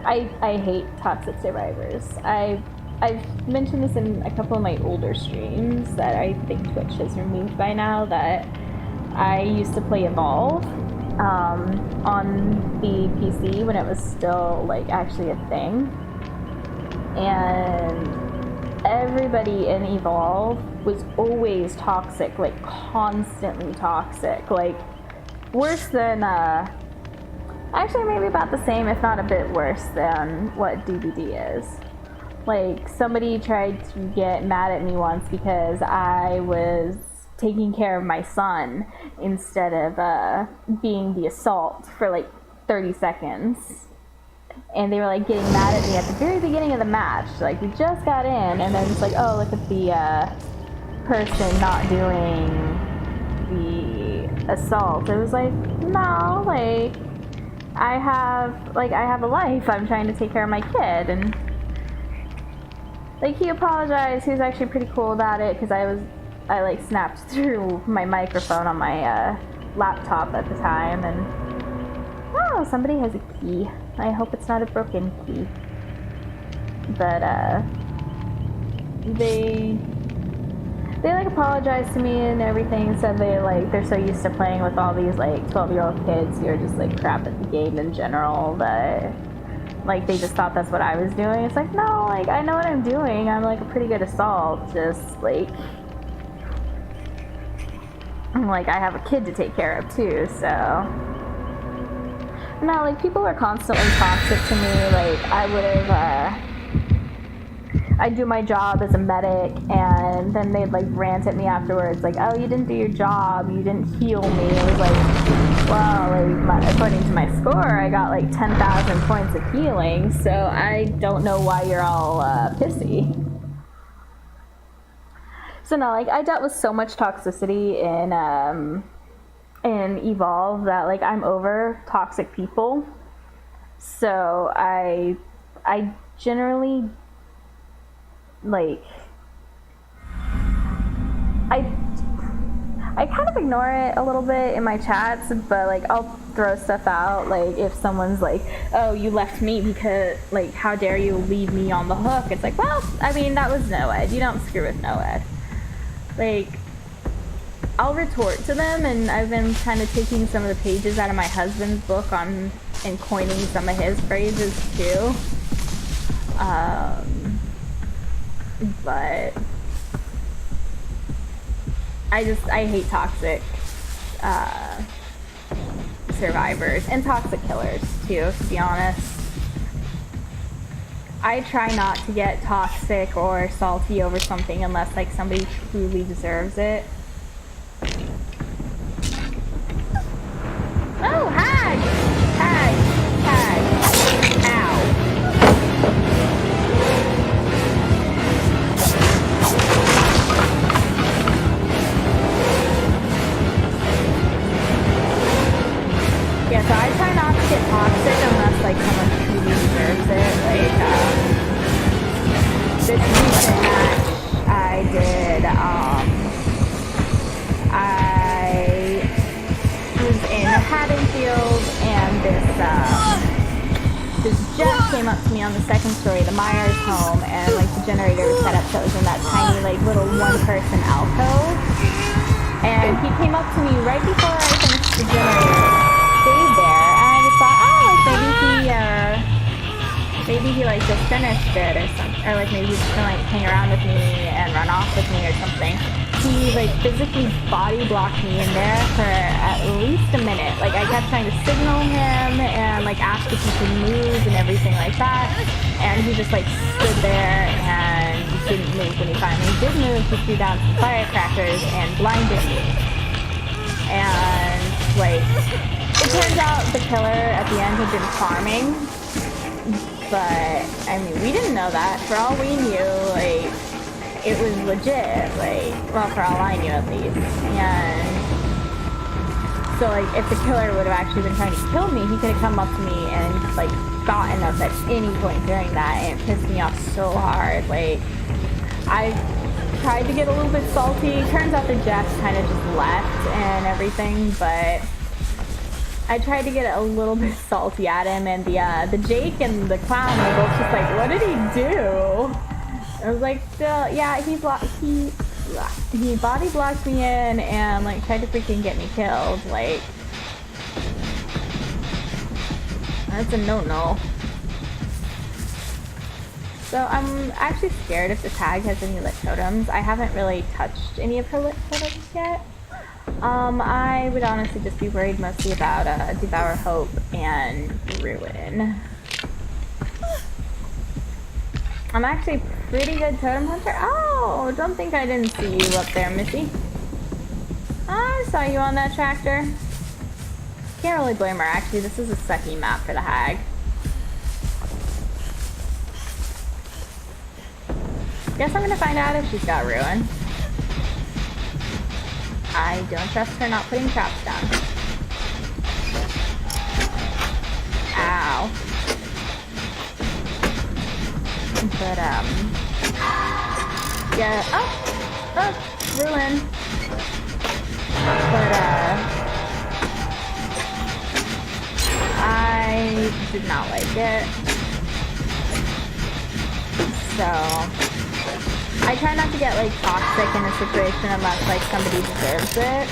I hate toxic survivors. I've mentioned this in a couple of my older streams that I think Twitch has removed by now, that I used to play Evolve on the PC when it was still like actually a thing, and everybody in Evolve was always toxic, like constantly toxic, like worse than actually maybe about the same, if not a bit worse than what DBD is. Like, somebody tried to get mad at me once because I was taking care of my son instead of being the assault for like 30 seconds. And they were like getting mad at me at the very beginning of the match. Like, we just got in, and then it's like, oh, look at the person not doing the assault. It was like, no, like, I have a life. I'm trying to take care of my kid. And like, he apologized. He was actually pretty cool about it because I like snapped through my microphone on my laptop at the time, and oh, somebody has a key. I hope it's not a broken key. But they like apologized to me and everything, said they're so used to playing with all these like 12-year-old kids who are just like crap at the game in general that like they just thought that's what I was doing. It's like, no, like I know what I'm doing. I'm like a pretty good assault, just like I have a kid to take care of too, so no, like people were constantly toxic to me. Like I'd do my job as a medic, and then they'd like rant at me afterwards, like, oh, you didn't do your job, you didn't heal me. It was like, well, like according to my score, I got like 10,000 points of healing, so I don't know why you're all pissy. So no, like I dealt with so much toxicity in Evolve that like I'm over toxic people. So I generally like I kind of ignore it a little bit in my chats, but like I'll throw stuff out, like if someone's like, oh, you left me because like how dare you leave me on the hook. It's like, well, I mean, that was Noed. You don't screw with Noed. Like, I'll retort to them, and I've been kind of taking some of the pages out of my husband's book and coining some of his phrases too. But I hate toxic survivors and toxic killers too, to be honest. I try not to get toxic or salty over something unless like somebody truly deserves it. Oh, hag! Hag! Hag! Ow. Yeah, so I try not to get toxic unless like someone truly deserves it. Like, this recent match I did, I was in Haddonfield, and this Jeff came up to me on the second story of the Myers home, and like the generator was set up so it was in that tiny like little one-person alcove, and he came up to me right before I finished the generator, stayed there, and I just thought, oh, like maybe he like just finished it or something, or like maybe he's just gonna like hang around with me and run off with me or something. He like physically body blocked me in there for at least a minute. Like I kept trying to signal him and like ask if he could move and everything like that, and he just like stood there and didn't move. When he finally did move, he threw down some firecrackers and blinded me. And like it turns out the killer at the end had been farming, but I mean we didn't know that. For all we knew, like it was legit, like, well, for all I knew at least. And so like if the killer would have actually been trying to kill me, he could have come up to me and like gotten us at any point during that, and it pissed me off so hard. Like I tried to get a little bit salty. Turns out the Jeff kind of just left and everything, but I tried to get a little bit salty at him, and the Jake and the clown were both just like, what did he do? I was like, yeah, he body blocked me in and like tried to freaking get me killed. Like, that's a no-no. So I'm actually scared if this hag has any lit totems. I haven't really touched any of her lit totems yet. I would honestly just be worried mostly about Devour Hope and Ruin. I'm actually a pretty good totem hunter. Oh, don't think I didn't see you up there, Missy. I saw you on that tractor. Can't really blame her, actually. This is a sucky map for the hag. Guess I'm gonna find out if she's got Ruin. I don't trust her not putting traps down. Ow. But, yeah, oh, Ruin. But, I did not like it. So, I try not to get, like, toxic in a situation unless, like, somebody deserves it.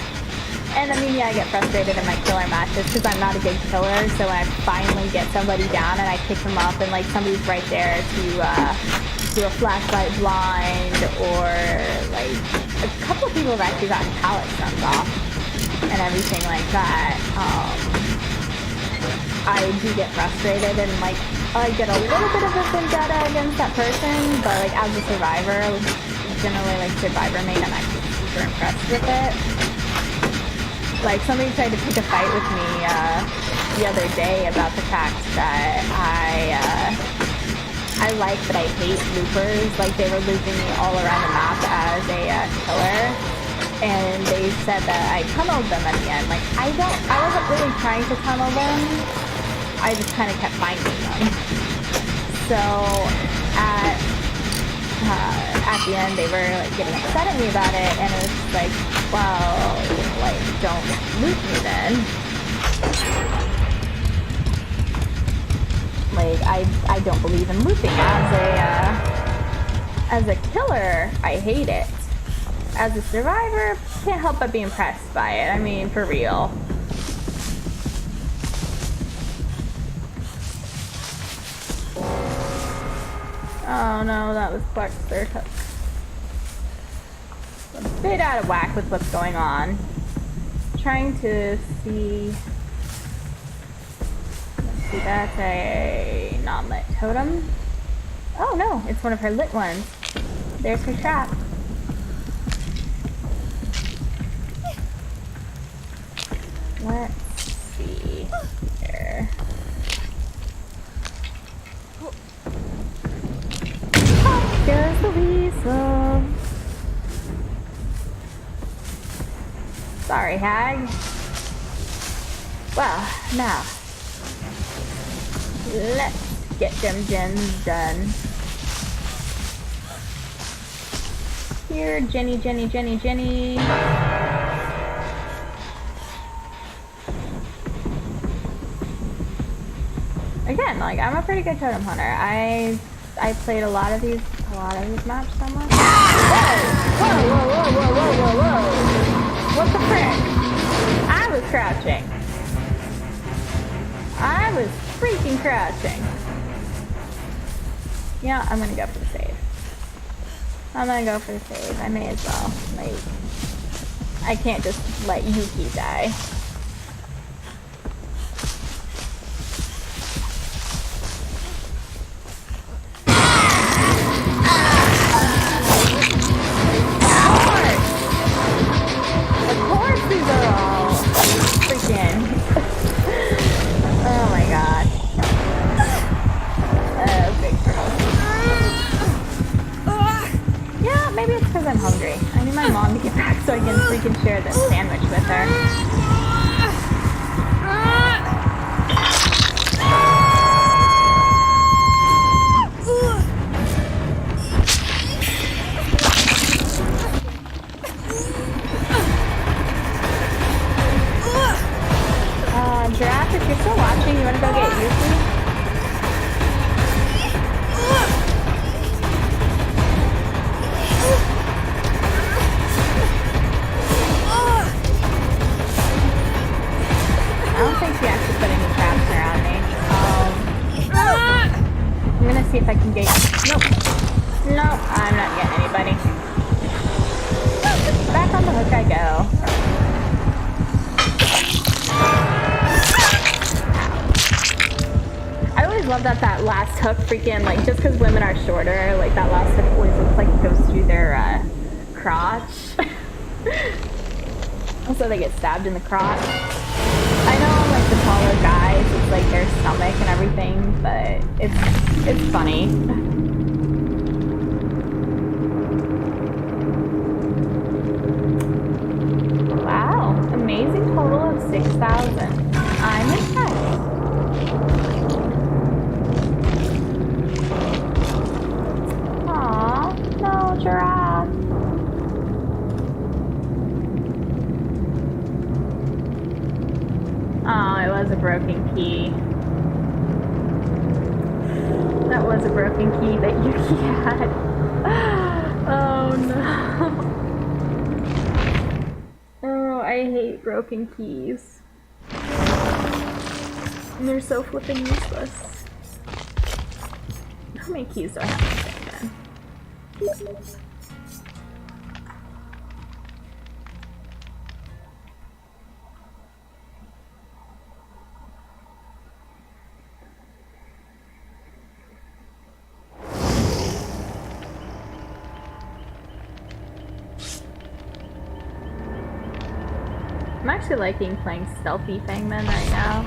And, I mean, yeah, I get frustrated in my killer matches because I'm not a good killer, so when I finally get somebody down and I pick them up and, like, somebody's right there to, do a flashlight blind, or, like, a couple of people have actually gotten pallet stuns off and everything like that. I do get frustrated and, like, I get a little bit of a vendetta against that person, but, like, as a survivor, generally, like, survivor main, I'm actually super impressed with it. Like, somebody tried to pick a fight with me, the other day about the fact that I like but I hate loopers. Like, they were looping me all around the map as a killer, and they said that I tunneled them at the end. Like, I wasn't really trying to tunnel them. I just kind of kept finding them. So at the end, they were like getting upset at me about it, and it was like, well, like, don't loop me then. Like, I don't believe in looping as a killer. I hate it. As a survivor, can't help but be impressed by it. I mean, for real. Oh no, that was Clark's third hook. A bit out of whack with what's going on. Trying to see. Let's see, that's a non-lit totem. Oh no, it's one of her lit ones. There's her trap. Let's see here. Goes the weasel. Sorry, hag. Well, now let's get them gens done. Here, Jenny. Again, like, I'm a pretty good totem hunter. I played a lot of these maps so much. Whoa! What the frick? I was crouching. I was freaking crouching. Yeah, I'm gonna go for the save. I may as well. Like, I can't just let Yuki die. I'm hungry. I need my mom to get back so I can freaking share this sandwich with her. Giraffe, if you're still watching, you want to go get Yuki? I can get... Nope. Nope, I'm not getting anybody. Back on the hook I go. I always love that last hook freaking, like, just because women are shorter, like, that last hook always looks like it goes through their, crotch. Also, they get stabbed in the crotch. I know, like, the taller guys, it's like their stomach and everything, but it's funny. Wow, amazing total of 6,000. I'm impressed. Aw, no, giraffe. Oh, it was a broken key. That was a broken key that Yuki had. Oh no. Oh, I hate broken keys. And they're so flipping useless. How many keys do I have to say again? I'm actually liking playing Stealthy Fangman right now.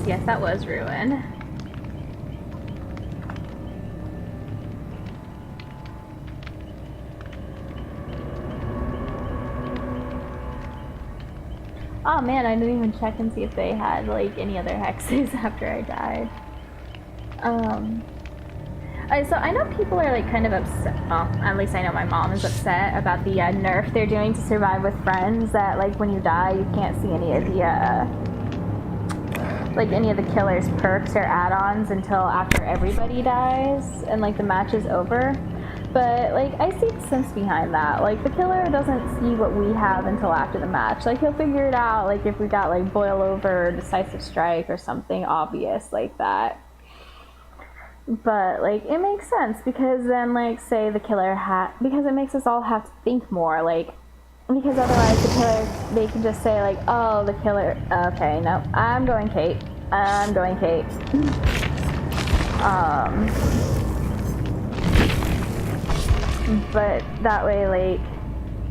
Yes, that was Ruin. Oh man, I didn't even check and see if they had like any other hexes after I died. So I know people are like kind of upset, well, at least I know my mom is upset about the nerf they're doing to Survive with Friends, that like when you die you can't see any of the killer's perks or add-ons until after everybody dies and like the match is over. But like I see the sense behind that. Like the killer doesn't see what we have until after the match. Like he'll figure it out, like if we got like boil over or decisive strike or something obvious like that. But like it makes sense because then like say the killer because it makes us all have to think more, like because otherwise the killer, they can just say like, oh, the killer, okay, no, I'm going Kate. But that way like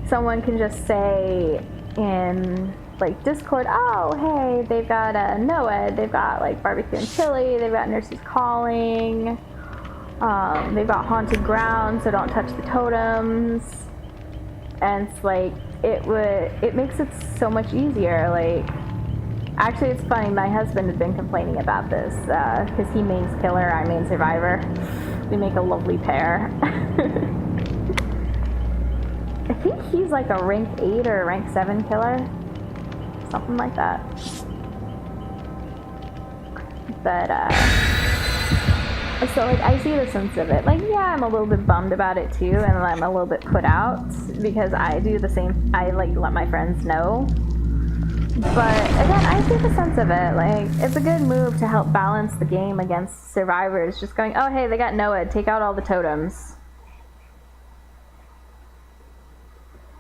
someone can just say in like Discord, oh hey, they've got NOED, they've got like barbecue and chili, they've got nurses calling, they've got haunted ground, so don't touch the totems. And it's like it makes it so much easier. Like actually it's funny, my husband had been complaining about this because he mains killer, I main survivor. We make a lovely pair. I think he's like a rank 8 or a rank 7 killer. Something like that. But, so like I see the sense of it. Like, yeah, I'm a little bit bummed about it too, and I'm a little bit put out because I do the same, I like let my friends know. But again, I see the sense of it. Like, it's a good move to help balance the game against survivors. Just going, oh hey, they got NOED, take out all the totems.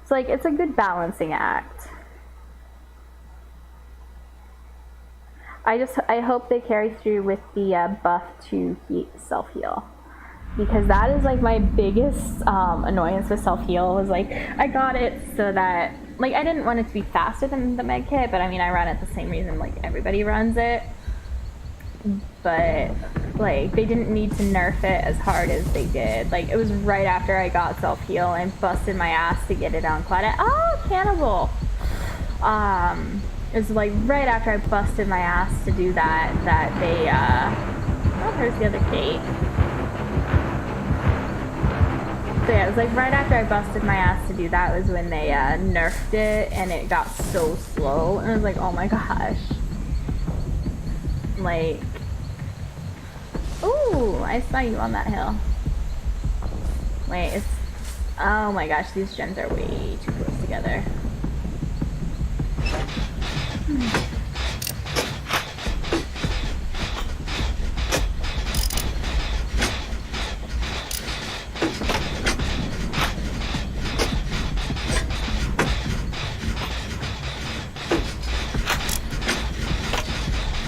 It's like, it's a good balancing act. I hope they carry through with the buff to self-heal. Because that is like my biggest annoyance with self-heal, was like, I got it so that, like, I didn't want it to be faster than the med kit, but I mean, I run it the same reason like everybody runs it. But like, they didn't need to nerf it as hard as they did. Like, it was right after I got self-heal and busted my ass to get it on Claudette. Oh, Cannibal! It was like right after I busted my ass to do that, that they, oh, there's the other Kate. So yeah, it was like right after I busted my ass to do that was when they, nerfed it, and it got so slow, and I was like, oh my gosh. Like, ooh, I saw you on that hill. Wait, it's, oh my gosh, these gens are way too close together.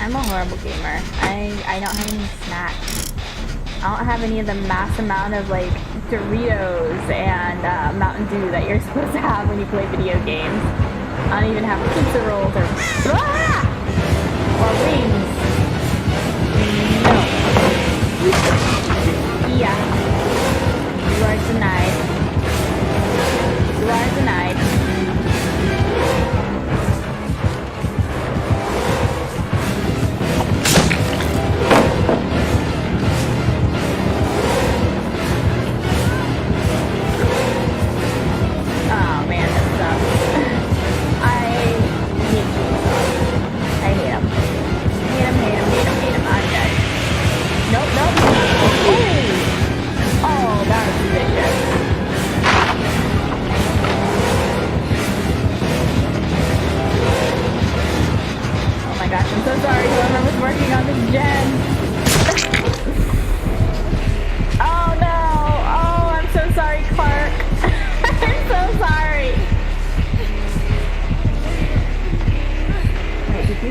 I'm a horrible gamer. I don't have any snacks. I don't have any of the mass amount of like Doritos and Mountain Dew that you're supposed to have when you play video games. I don't even have pizza rolls or wings. No. Yeah. You are denied. You are denied.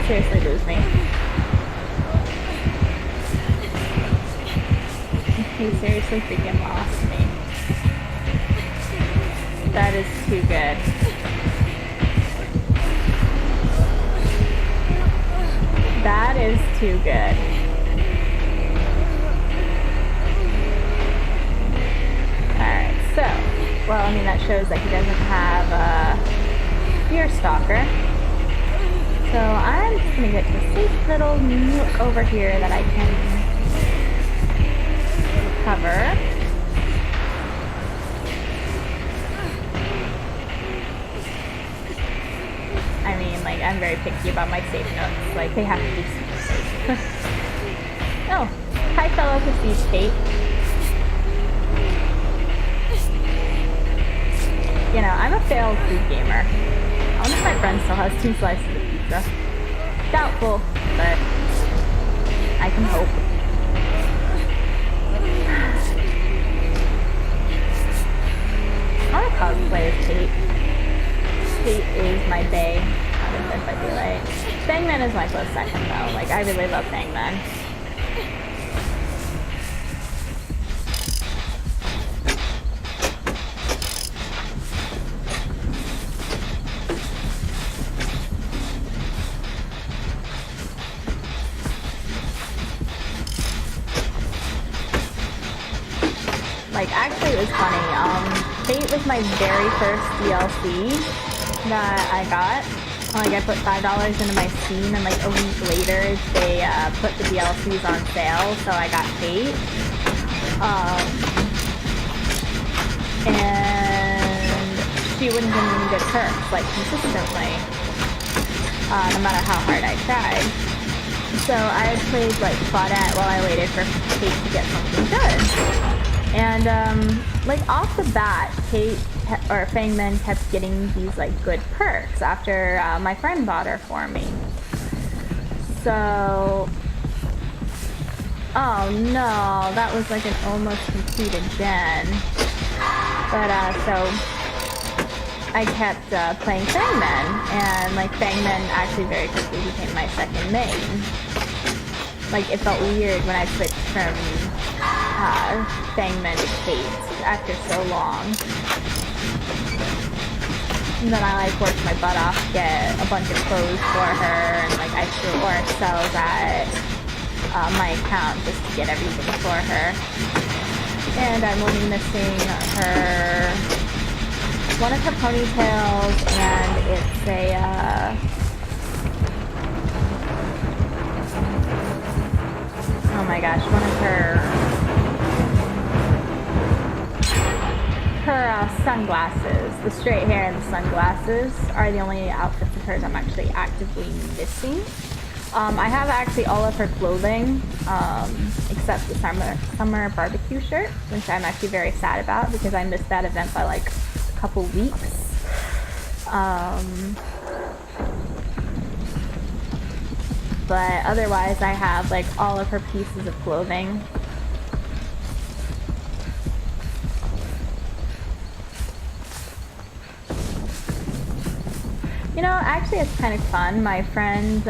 Seriously lose me. He seriously freaking lost me. That is too good. That is too good. Alright, so, well, I mean, that shows that he doesn't have a Fear Stalker. So I'm just going to get to a safe little nook over here that I can recover. I mean, like, I'm very picky about my safe nooks. Like, they have to be super safe. Oh, hi fellow Prestige Kate. You know, I'm a failed food gamer. One of my friends still has 2 slices of pizza. Doubtful, but I can hope. I want to cosplay as Kate. Kate is my bae out of Dead by Daylight. Fangman is my close second though. Like, I really love Fangman. Like, actually it was funny, Fate was my very first DLC that I got. Like, I put $5 into my Steam, and like a week later, they put the DLCs on sale, so I got Fate. And she wouldn't give me good perks, like, consistently, no matter how hard I tried. So I played, like, Claudette while I waited for Fate to get something good. And, like, off the bat, Kate, or Fangman kept getting these, like, good perks after, my friend bought her for me. So, oh no, that was, like, an almost completed gen. But, so, I kept, playing Fangman, and, like, Fangman actually very quickly became my second main. Like, it felt weird when I switched from, Fangman to Kate after so long. And then I like worked my butt off to get a bunch of clothes for her, and like I threw or cells at my account just to get everything for her. And I'm only missing her one of her ponytails, and it's a oh my gosh, one of her sunglasses. The straight hair and the sunglasses are the only outfits of hers I'm actually actively missing. I have actually all of her clothing, except the summer barbecue shirt, which I'm actually very sad about because I missed that event by like a couple weeks. But otherwise I have like all of her pieces of clothing. You know, actually it's kind of fun. My friend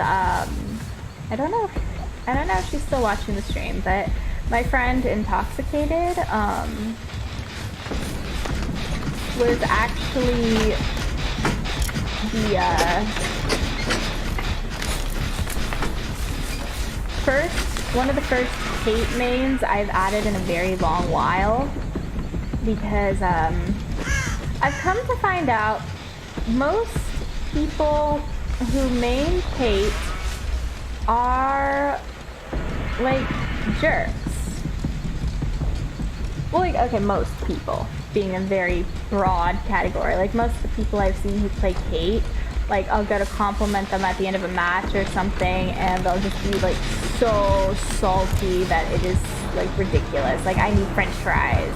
I don't know if she's still watching the stream, but my friend Intoxicated was actually the one of the first Kate mains I've added in a very long while, because I've come to find out most people who main Kate are like jerks. Well, like, okay, most people being a very broad category. Like, most of the people I've seen who play Kate, like, I'll go to compliment them at the end of a match or something, and they'll just be like so salty that it is like ridiculous. Like, I need French fries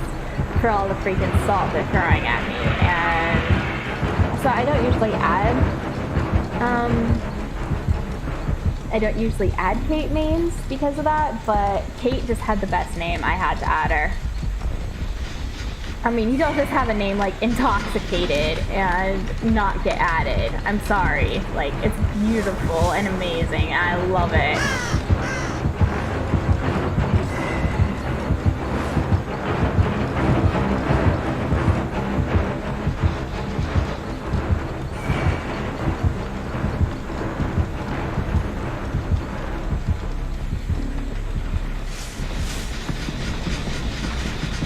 for all the freaking salt they're throwing at me. And so I don't usually add Kate mains because of that, but Kate just had the best name. I had to add her. I mean, you don't just have a name like Intoxicated and not get added. I'm sorry. Like, it's beautiful and amazing. I love it.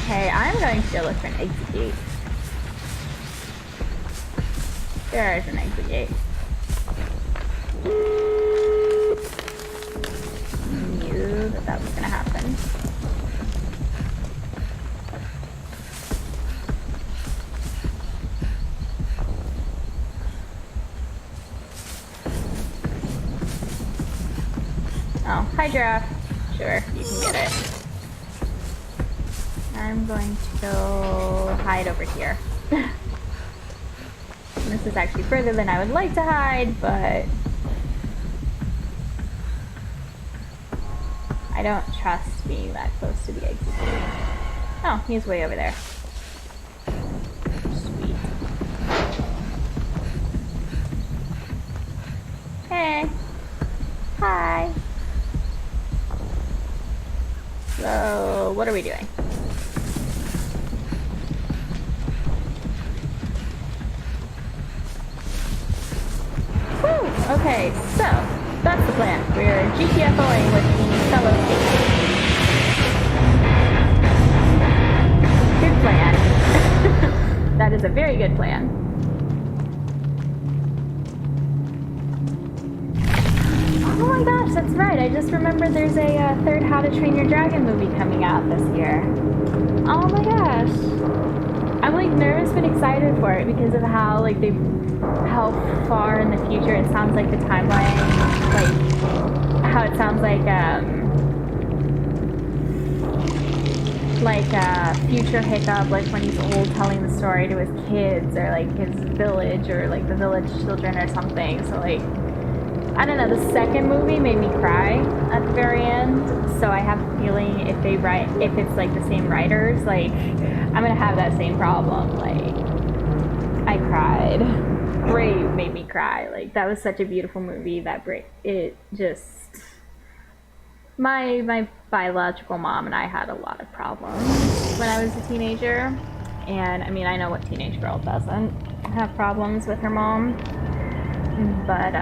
Okay, I'm going to go look for an exit gate. There is an exit gate. Knew that was gonna happen. Oh, hi giraffe. Sure, you can get it. I'm going to go hide over here. This is actually further than I would like to hide, but I don't trust being that close to the exit gate. Oh, he's way over there. Sweet. Hey. Hi. So, what are we doing? Okay, so that's the plan. We're GTFOing with the fellow Kate. Good plan. That is a very good plan. Oh my gosh, that's right. I just remembered there's a third How to Train Your Dragon movie coming out this year. Oh my gosh. I'm like nervous but excited for it because of how like how far in the future it sounds like the timeline, like how it sounds like future Hiccup, like when he's old telling the story to his kids or like his village or like the village children or something. So like, I don't know, the second movie made me cry at the very end, so I have a feeling if it's like the same writers, like I'm gonna have that same problem. Like, I cried. Brave made me cry. Like, that was such a beautiful movie. It just, my biological mom and I had a lot of problems when I was a teenager, and I mean, I know what teenage girl doesn't have problems with her mom, but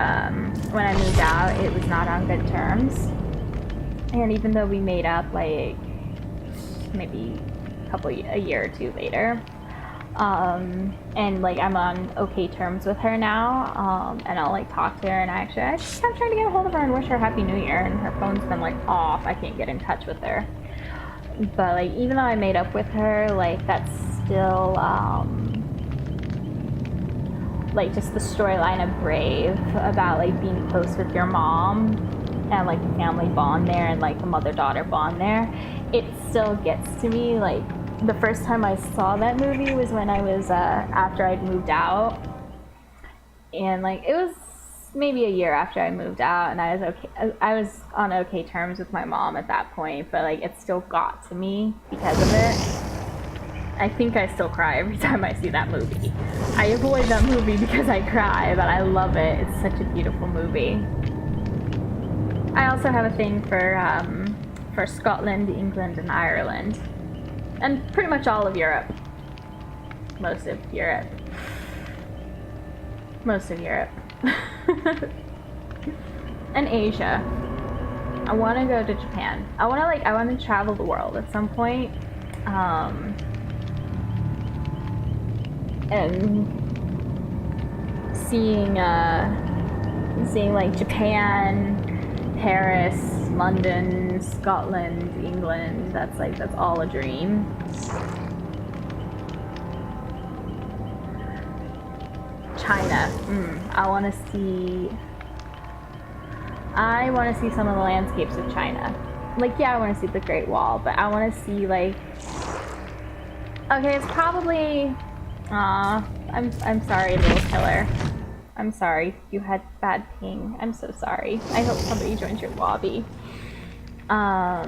when I moved out, it was not on good terms, and even though we made up like maybe a year or two later, and like I'm on okay terms with her now, and I'll like talk to her, and I just kept trying to get a hold of her and wish her Happy New Year, and her phone's been like off. I can't get in touch with her. But like, even though I made up with her, like that's still like just the storyline of Brave about like being close with your mom and like the family bond there and like the mother-daughter bond there. It still gets to me. Like, the first time I saw that movie was when I was after I'd moved out, and like it was maybe a year after I moved out, and I was on okay terms with my mom at that point, but like it still got to me because of it. I think I still cry every time I see that movie. I avoid that movie because I cry, but I love it. It's such a beautiful movie. I also have a thing for Scotland, England, and Ireland, and pretty much all of Europe. Most of Europe. And Asia. I want to go to Japan. I want to travel the world at some point. And seeing like Japan, Paris, London, Scotland, England, that's all a dream. China. I want to see some of the landscapes of China. Like, yeah, I want to see the Great Wall, but I want to see, like, okay, it's probably, I'm sorry, little killer. I'm sorry, you had bad ping. I'm so sorry. I hope somebody joins your lobby. But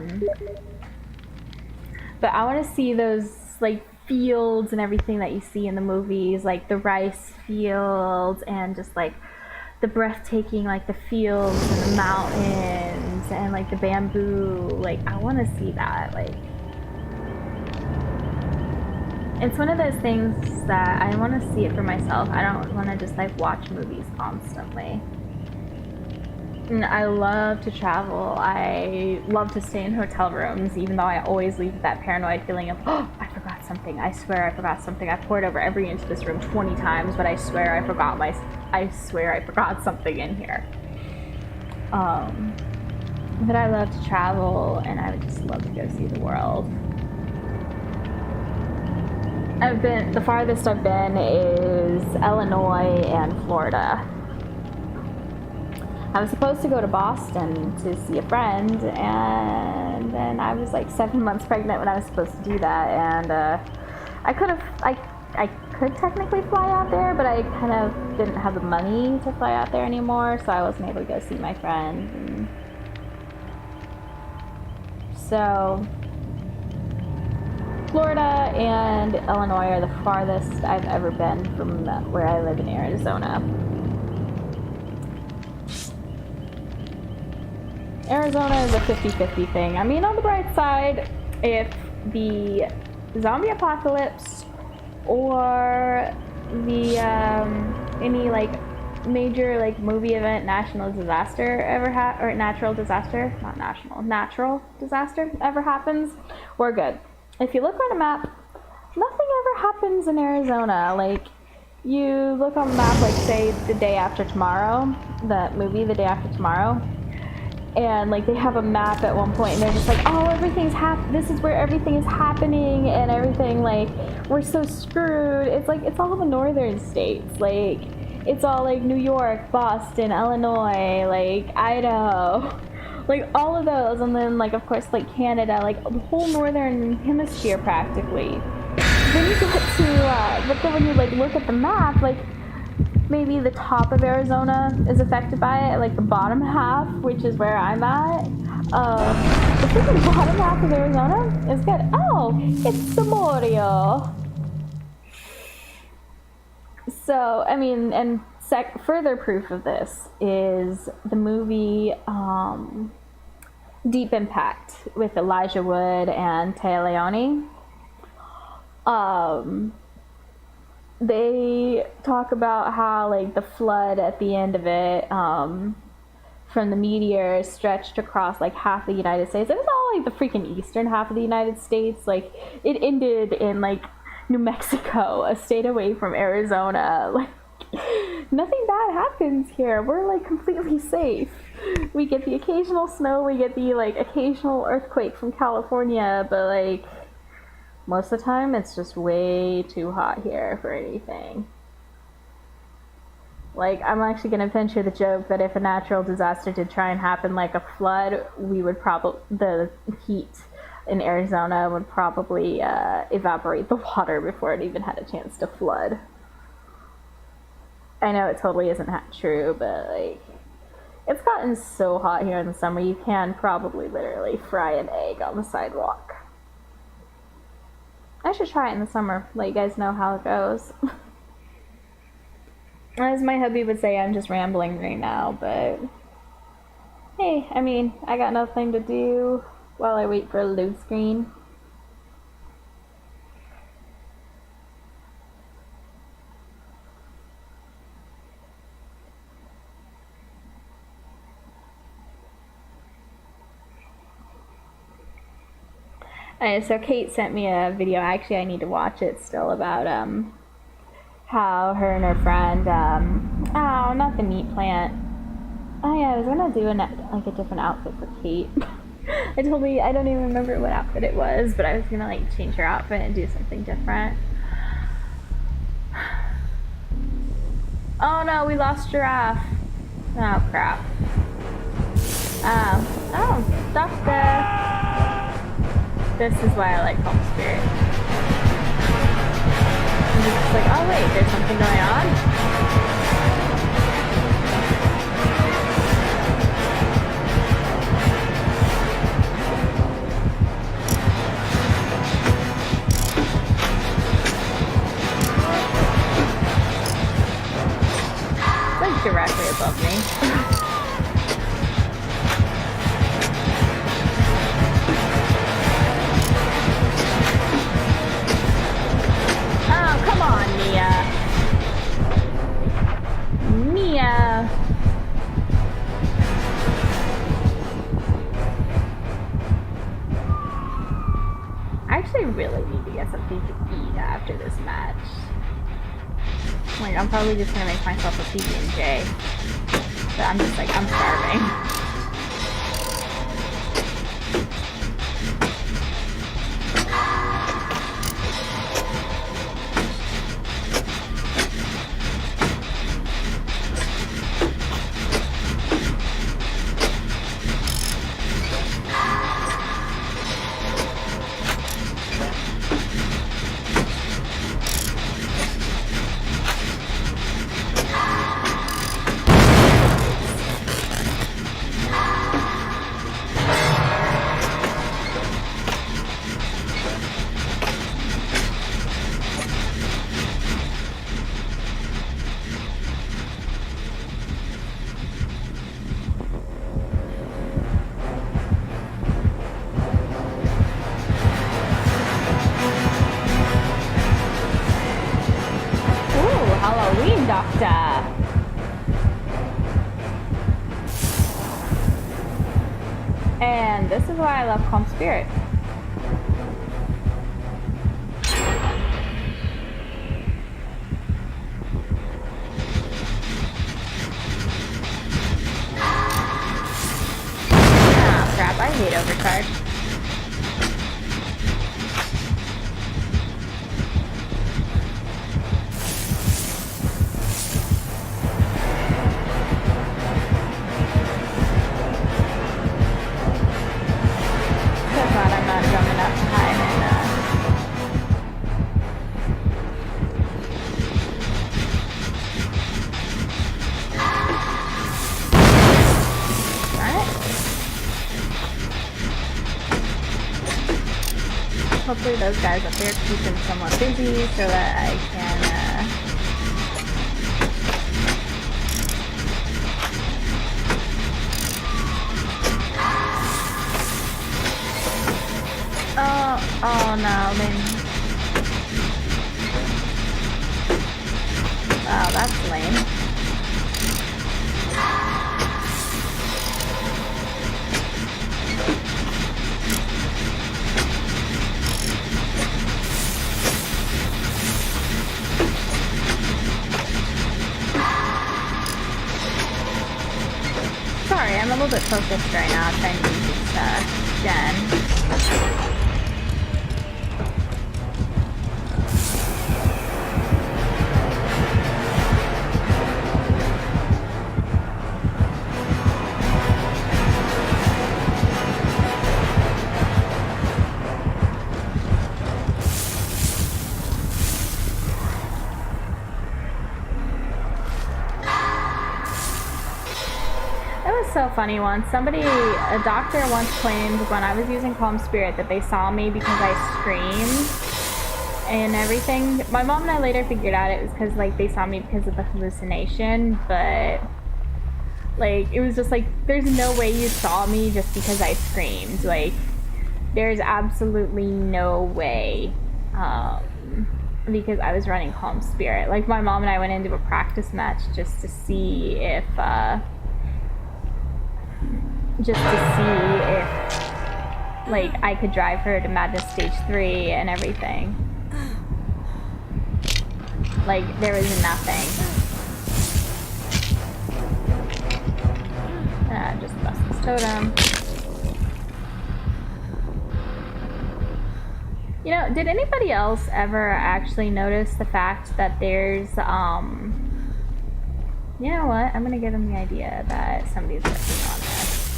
I want to see those, like, fields and everything that you see in the movies, like the rice fields and just, like, the breathtaking, like, the fields and the mountains and, like, the bamboo. Like, I want to see that. Like, it's one of those things that I want to see it for myself. I don't want to just, like, watch movies constantly. And I love to travel. I love to stay in hotel rooms, even though I always leave that paranoid feeling of, oh, I forgot something. I swear I forgot something. I poured over every inch of this room 20 times, but I swear I forgot something in here. But I love to travel, and I would just love to go see the world. The farthest I've been is Illinois and Florida. I was supposed to go to Boston to see a friend, and then I was like 7 months pregnant when I was supposed to do that, and I could technically fly out there, but I kind of didn't have the money to fly out there anymore, so I wasn't able to go see my friend. And so Florida and Illinois are the farthest I've ever been from where I live in Arizona. Arizona is a 50-50 thing. I mean, on the bright side, if the zombie apocalypse or the any like major like movie event, natural disaster ever ever happens, we're good. If you look on a map, nothing ever happens in Arizona. Like, you look on the map, like, say, The Day After Tomorrow, the movie The Day After Tomorrow, and, like, they have a map at one point, and they're just like, oh, this is where everything is happening, and everything, like, we're so screwed. It's, like, it's all the northern states. Like, it's all, like, New York, Boston, Illinois, like, Idaho. Like, all of those, and then, like, of course, like, Canada, like, the whole northern hemisphere, practically. Then you get to, but then when you, like, look at the map, like, maybe the top of Arizona is affected by it, like, the bottom half, which is where I'm at. The freaking bottom half of Arizona is good. Oh, it's Samorio. So, I mean, and further proof of this is the movie Deep Impact with Elijah Wood and Téa Leoni. They talk about how, like, the flood at the end of it from the meteor stretched across, like, half the United States. It was all, like, the freaking eastern half of the United States. Like, it ended in, like, New Mexico, a state away from Arizona. Like, nothing bad happens here. We're, like, completely safe. We get the occasional snow, we get the, like, occasional earthquake from California, but, like, most of the time it's just way too hot here for anything. Like, I'm actually going to venture the joke that if a natural disaster did try and happen, like a flood, the heat in Arizona would probably evaporate the water before it even had a chance to flood. I know it totally isn't true, but, like, it's gotten so hot here in the summer, you can probably literally fry an egg on the sidewalk. I should try it in the summer, let you guys know how it goes. As my hubby would say, I'm just rambling right now, but Hey, I mean, I got nothing to do while I wait for a load screen. So Kate sent me a video. Actually, I need to watch it still about how her and her friend oh, not the meat plant. Oh yeah, I was gonna do like a different outfit for Kate. I don't even remember what outfit it was, but I was gonna like change her outfit and do something different. Oh no, we lost Giraffe. Oh crap. Oh, Doctor. This is why I like Home Spirit. I'm just like, oh wait, there's something going on? It's like directly above me. Mia! I actually really need to get something to eat after this match. Like, I'm probably just gonna make myself a PB&J. But I'm just like, I'm starving. Halloween Doctor. And this is why I love Calm Spirit. Ah, crap, I hate overcharge. Hopefully those guys up there keep them somewhat busy so that I can, oh no, oh, that's lame. Sorry, I'm a little bit focused right now trying to use this, Jen. So funny once. A doctor once claimed when I was using Calm Spirit that they saw me because I screamed and everything. My mom and I later figured out it was because like they saw me because of the hallucination, but Like, it was just like, there's no way you saw me just because I screamed. Like, there's absolutely no way. Because I was running Calm Spirit. Like, my mom and I went into a practice match just to see if, like, I could drive her to Madness Stage 3 and everything. Like, there was nothing. Just bust this totem. You know, did anybody else ever actually notice the fact that there's, you know what? I'm gonna give them the idea that somebody's working on this.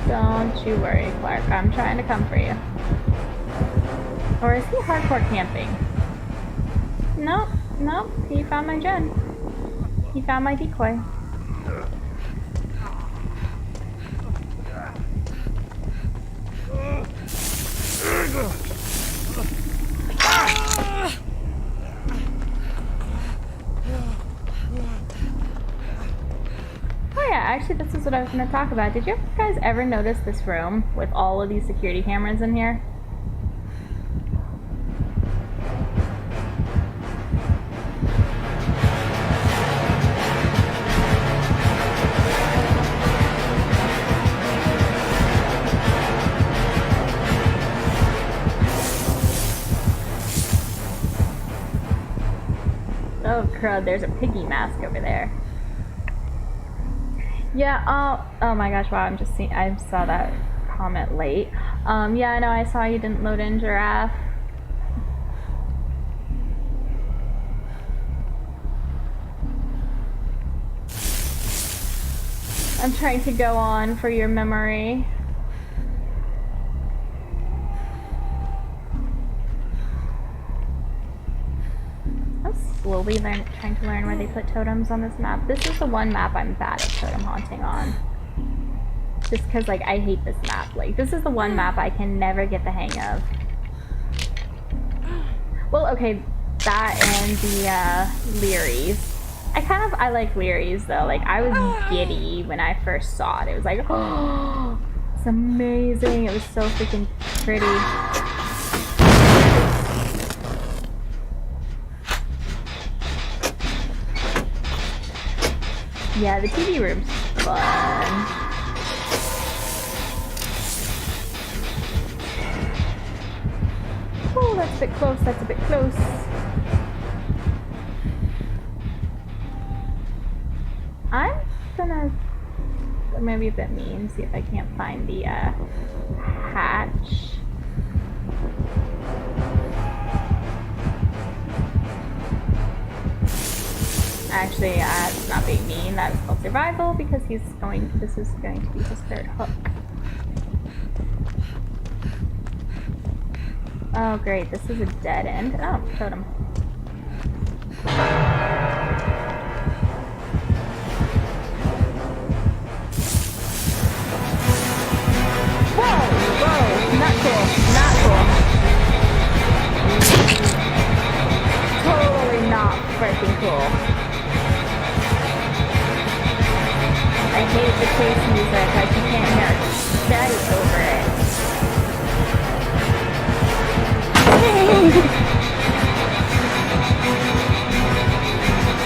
Don't you worry, Clark. I'm trying to come for you. Or is he hardcore camping? Nope, nope. He found my gen. He found my decoy. Oh yeah, actually this is what I was going to talk about. Did you guys ever notice this room with all of these security cameras in here? Oh crud, there's a piggy mask over there. Yeah, oh my gosh, wow, I saw that comment late. Yeah, I know, I saw you didn't load in Giraffe. I'm trying to go on for your memory. Slowly trying to learn where they put totems on this map. This is the one map I'm bad at totem haunting on. Just because, like, I hate this map. Like, this is the one map I can never get the hang of. Well, okay, that and the Leeries. I like Leeries, though. Like, I was giddy when I first saw it. It was like, oh, it's amazing. It was so freaking pretty. Yeah, the TV room's fun. Oh, that's a bit close, that's a bit close. I'm gonna maybe a bit mean, see if I can't find the hatch. Actually, it's not being mean. That is called survival because this is going to be his third hook. Oh great, this is a dead end. Oh, totem. Whoa, whoa, not cool, not cool. Totally not freaking cool. I hate the chase music, like you can't hear it steady over it.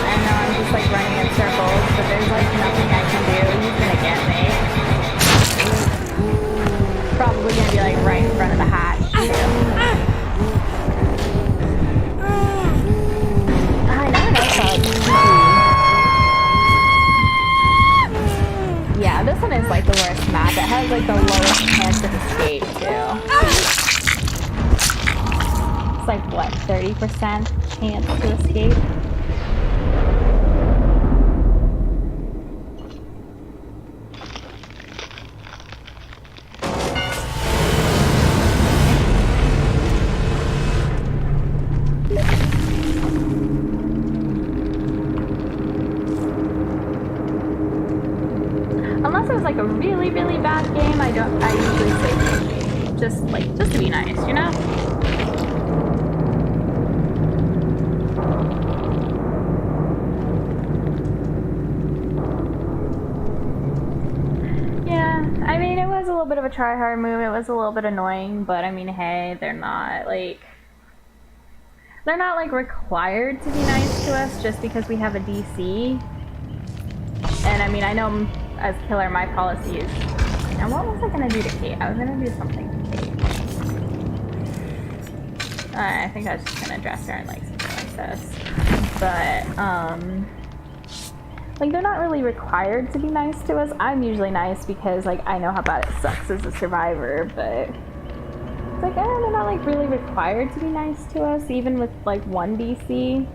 I know I'm just like running in circles, but there's like nothing I can do. He's gonna get me. Probably gonna be like right in front of the hatch too. I know that's yeah, this one is like the worst map. It has like the lowest chance of escape too. It's like what, 30% chance to escape? Unless it was like a really, really bad game, I usually save the game. Just to be nice, you know? bit of a try-hard move. It was a little bit annoying, but I mean, hey, they're not like required to be nice to us just because we have a DC. And I mean, I know as killer my policy is. Now, what was I gonna do to Kate? I was gonna do something to Kate. I think I was just gonna dress her in like something like this. But like they're not really required to be nice to us. I'm usually nice because like I know how bad it sucks as a survivor, but it's like they're not like really required to be nice to us, even with like one DC,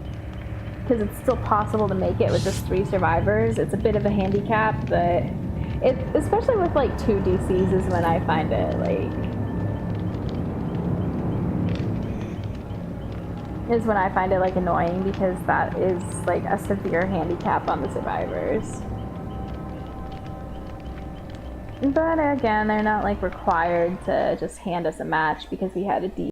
because it's still possible to make it with just 3 survivors. It's a bit of a handicap, but it, especially with like 2 DCs, is when I find it like annoying, because that is like a severe handicap on the survivors. But again, they're not like required to just hand us a match because we had a D.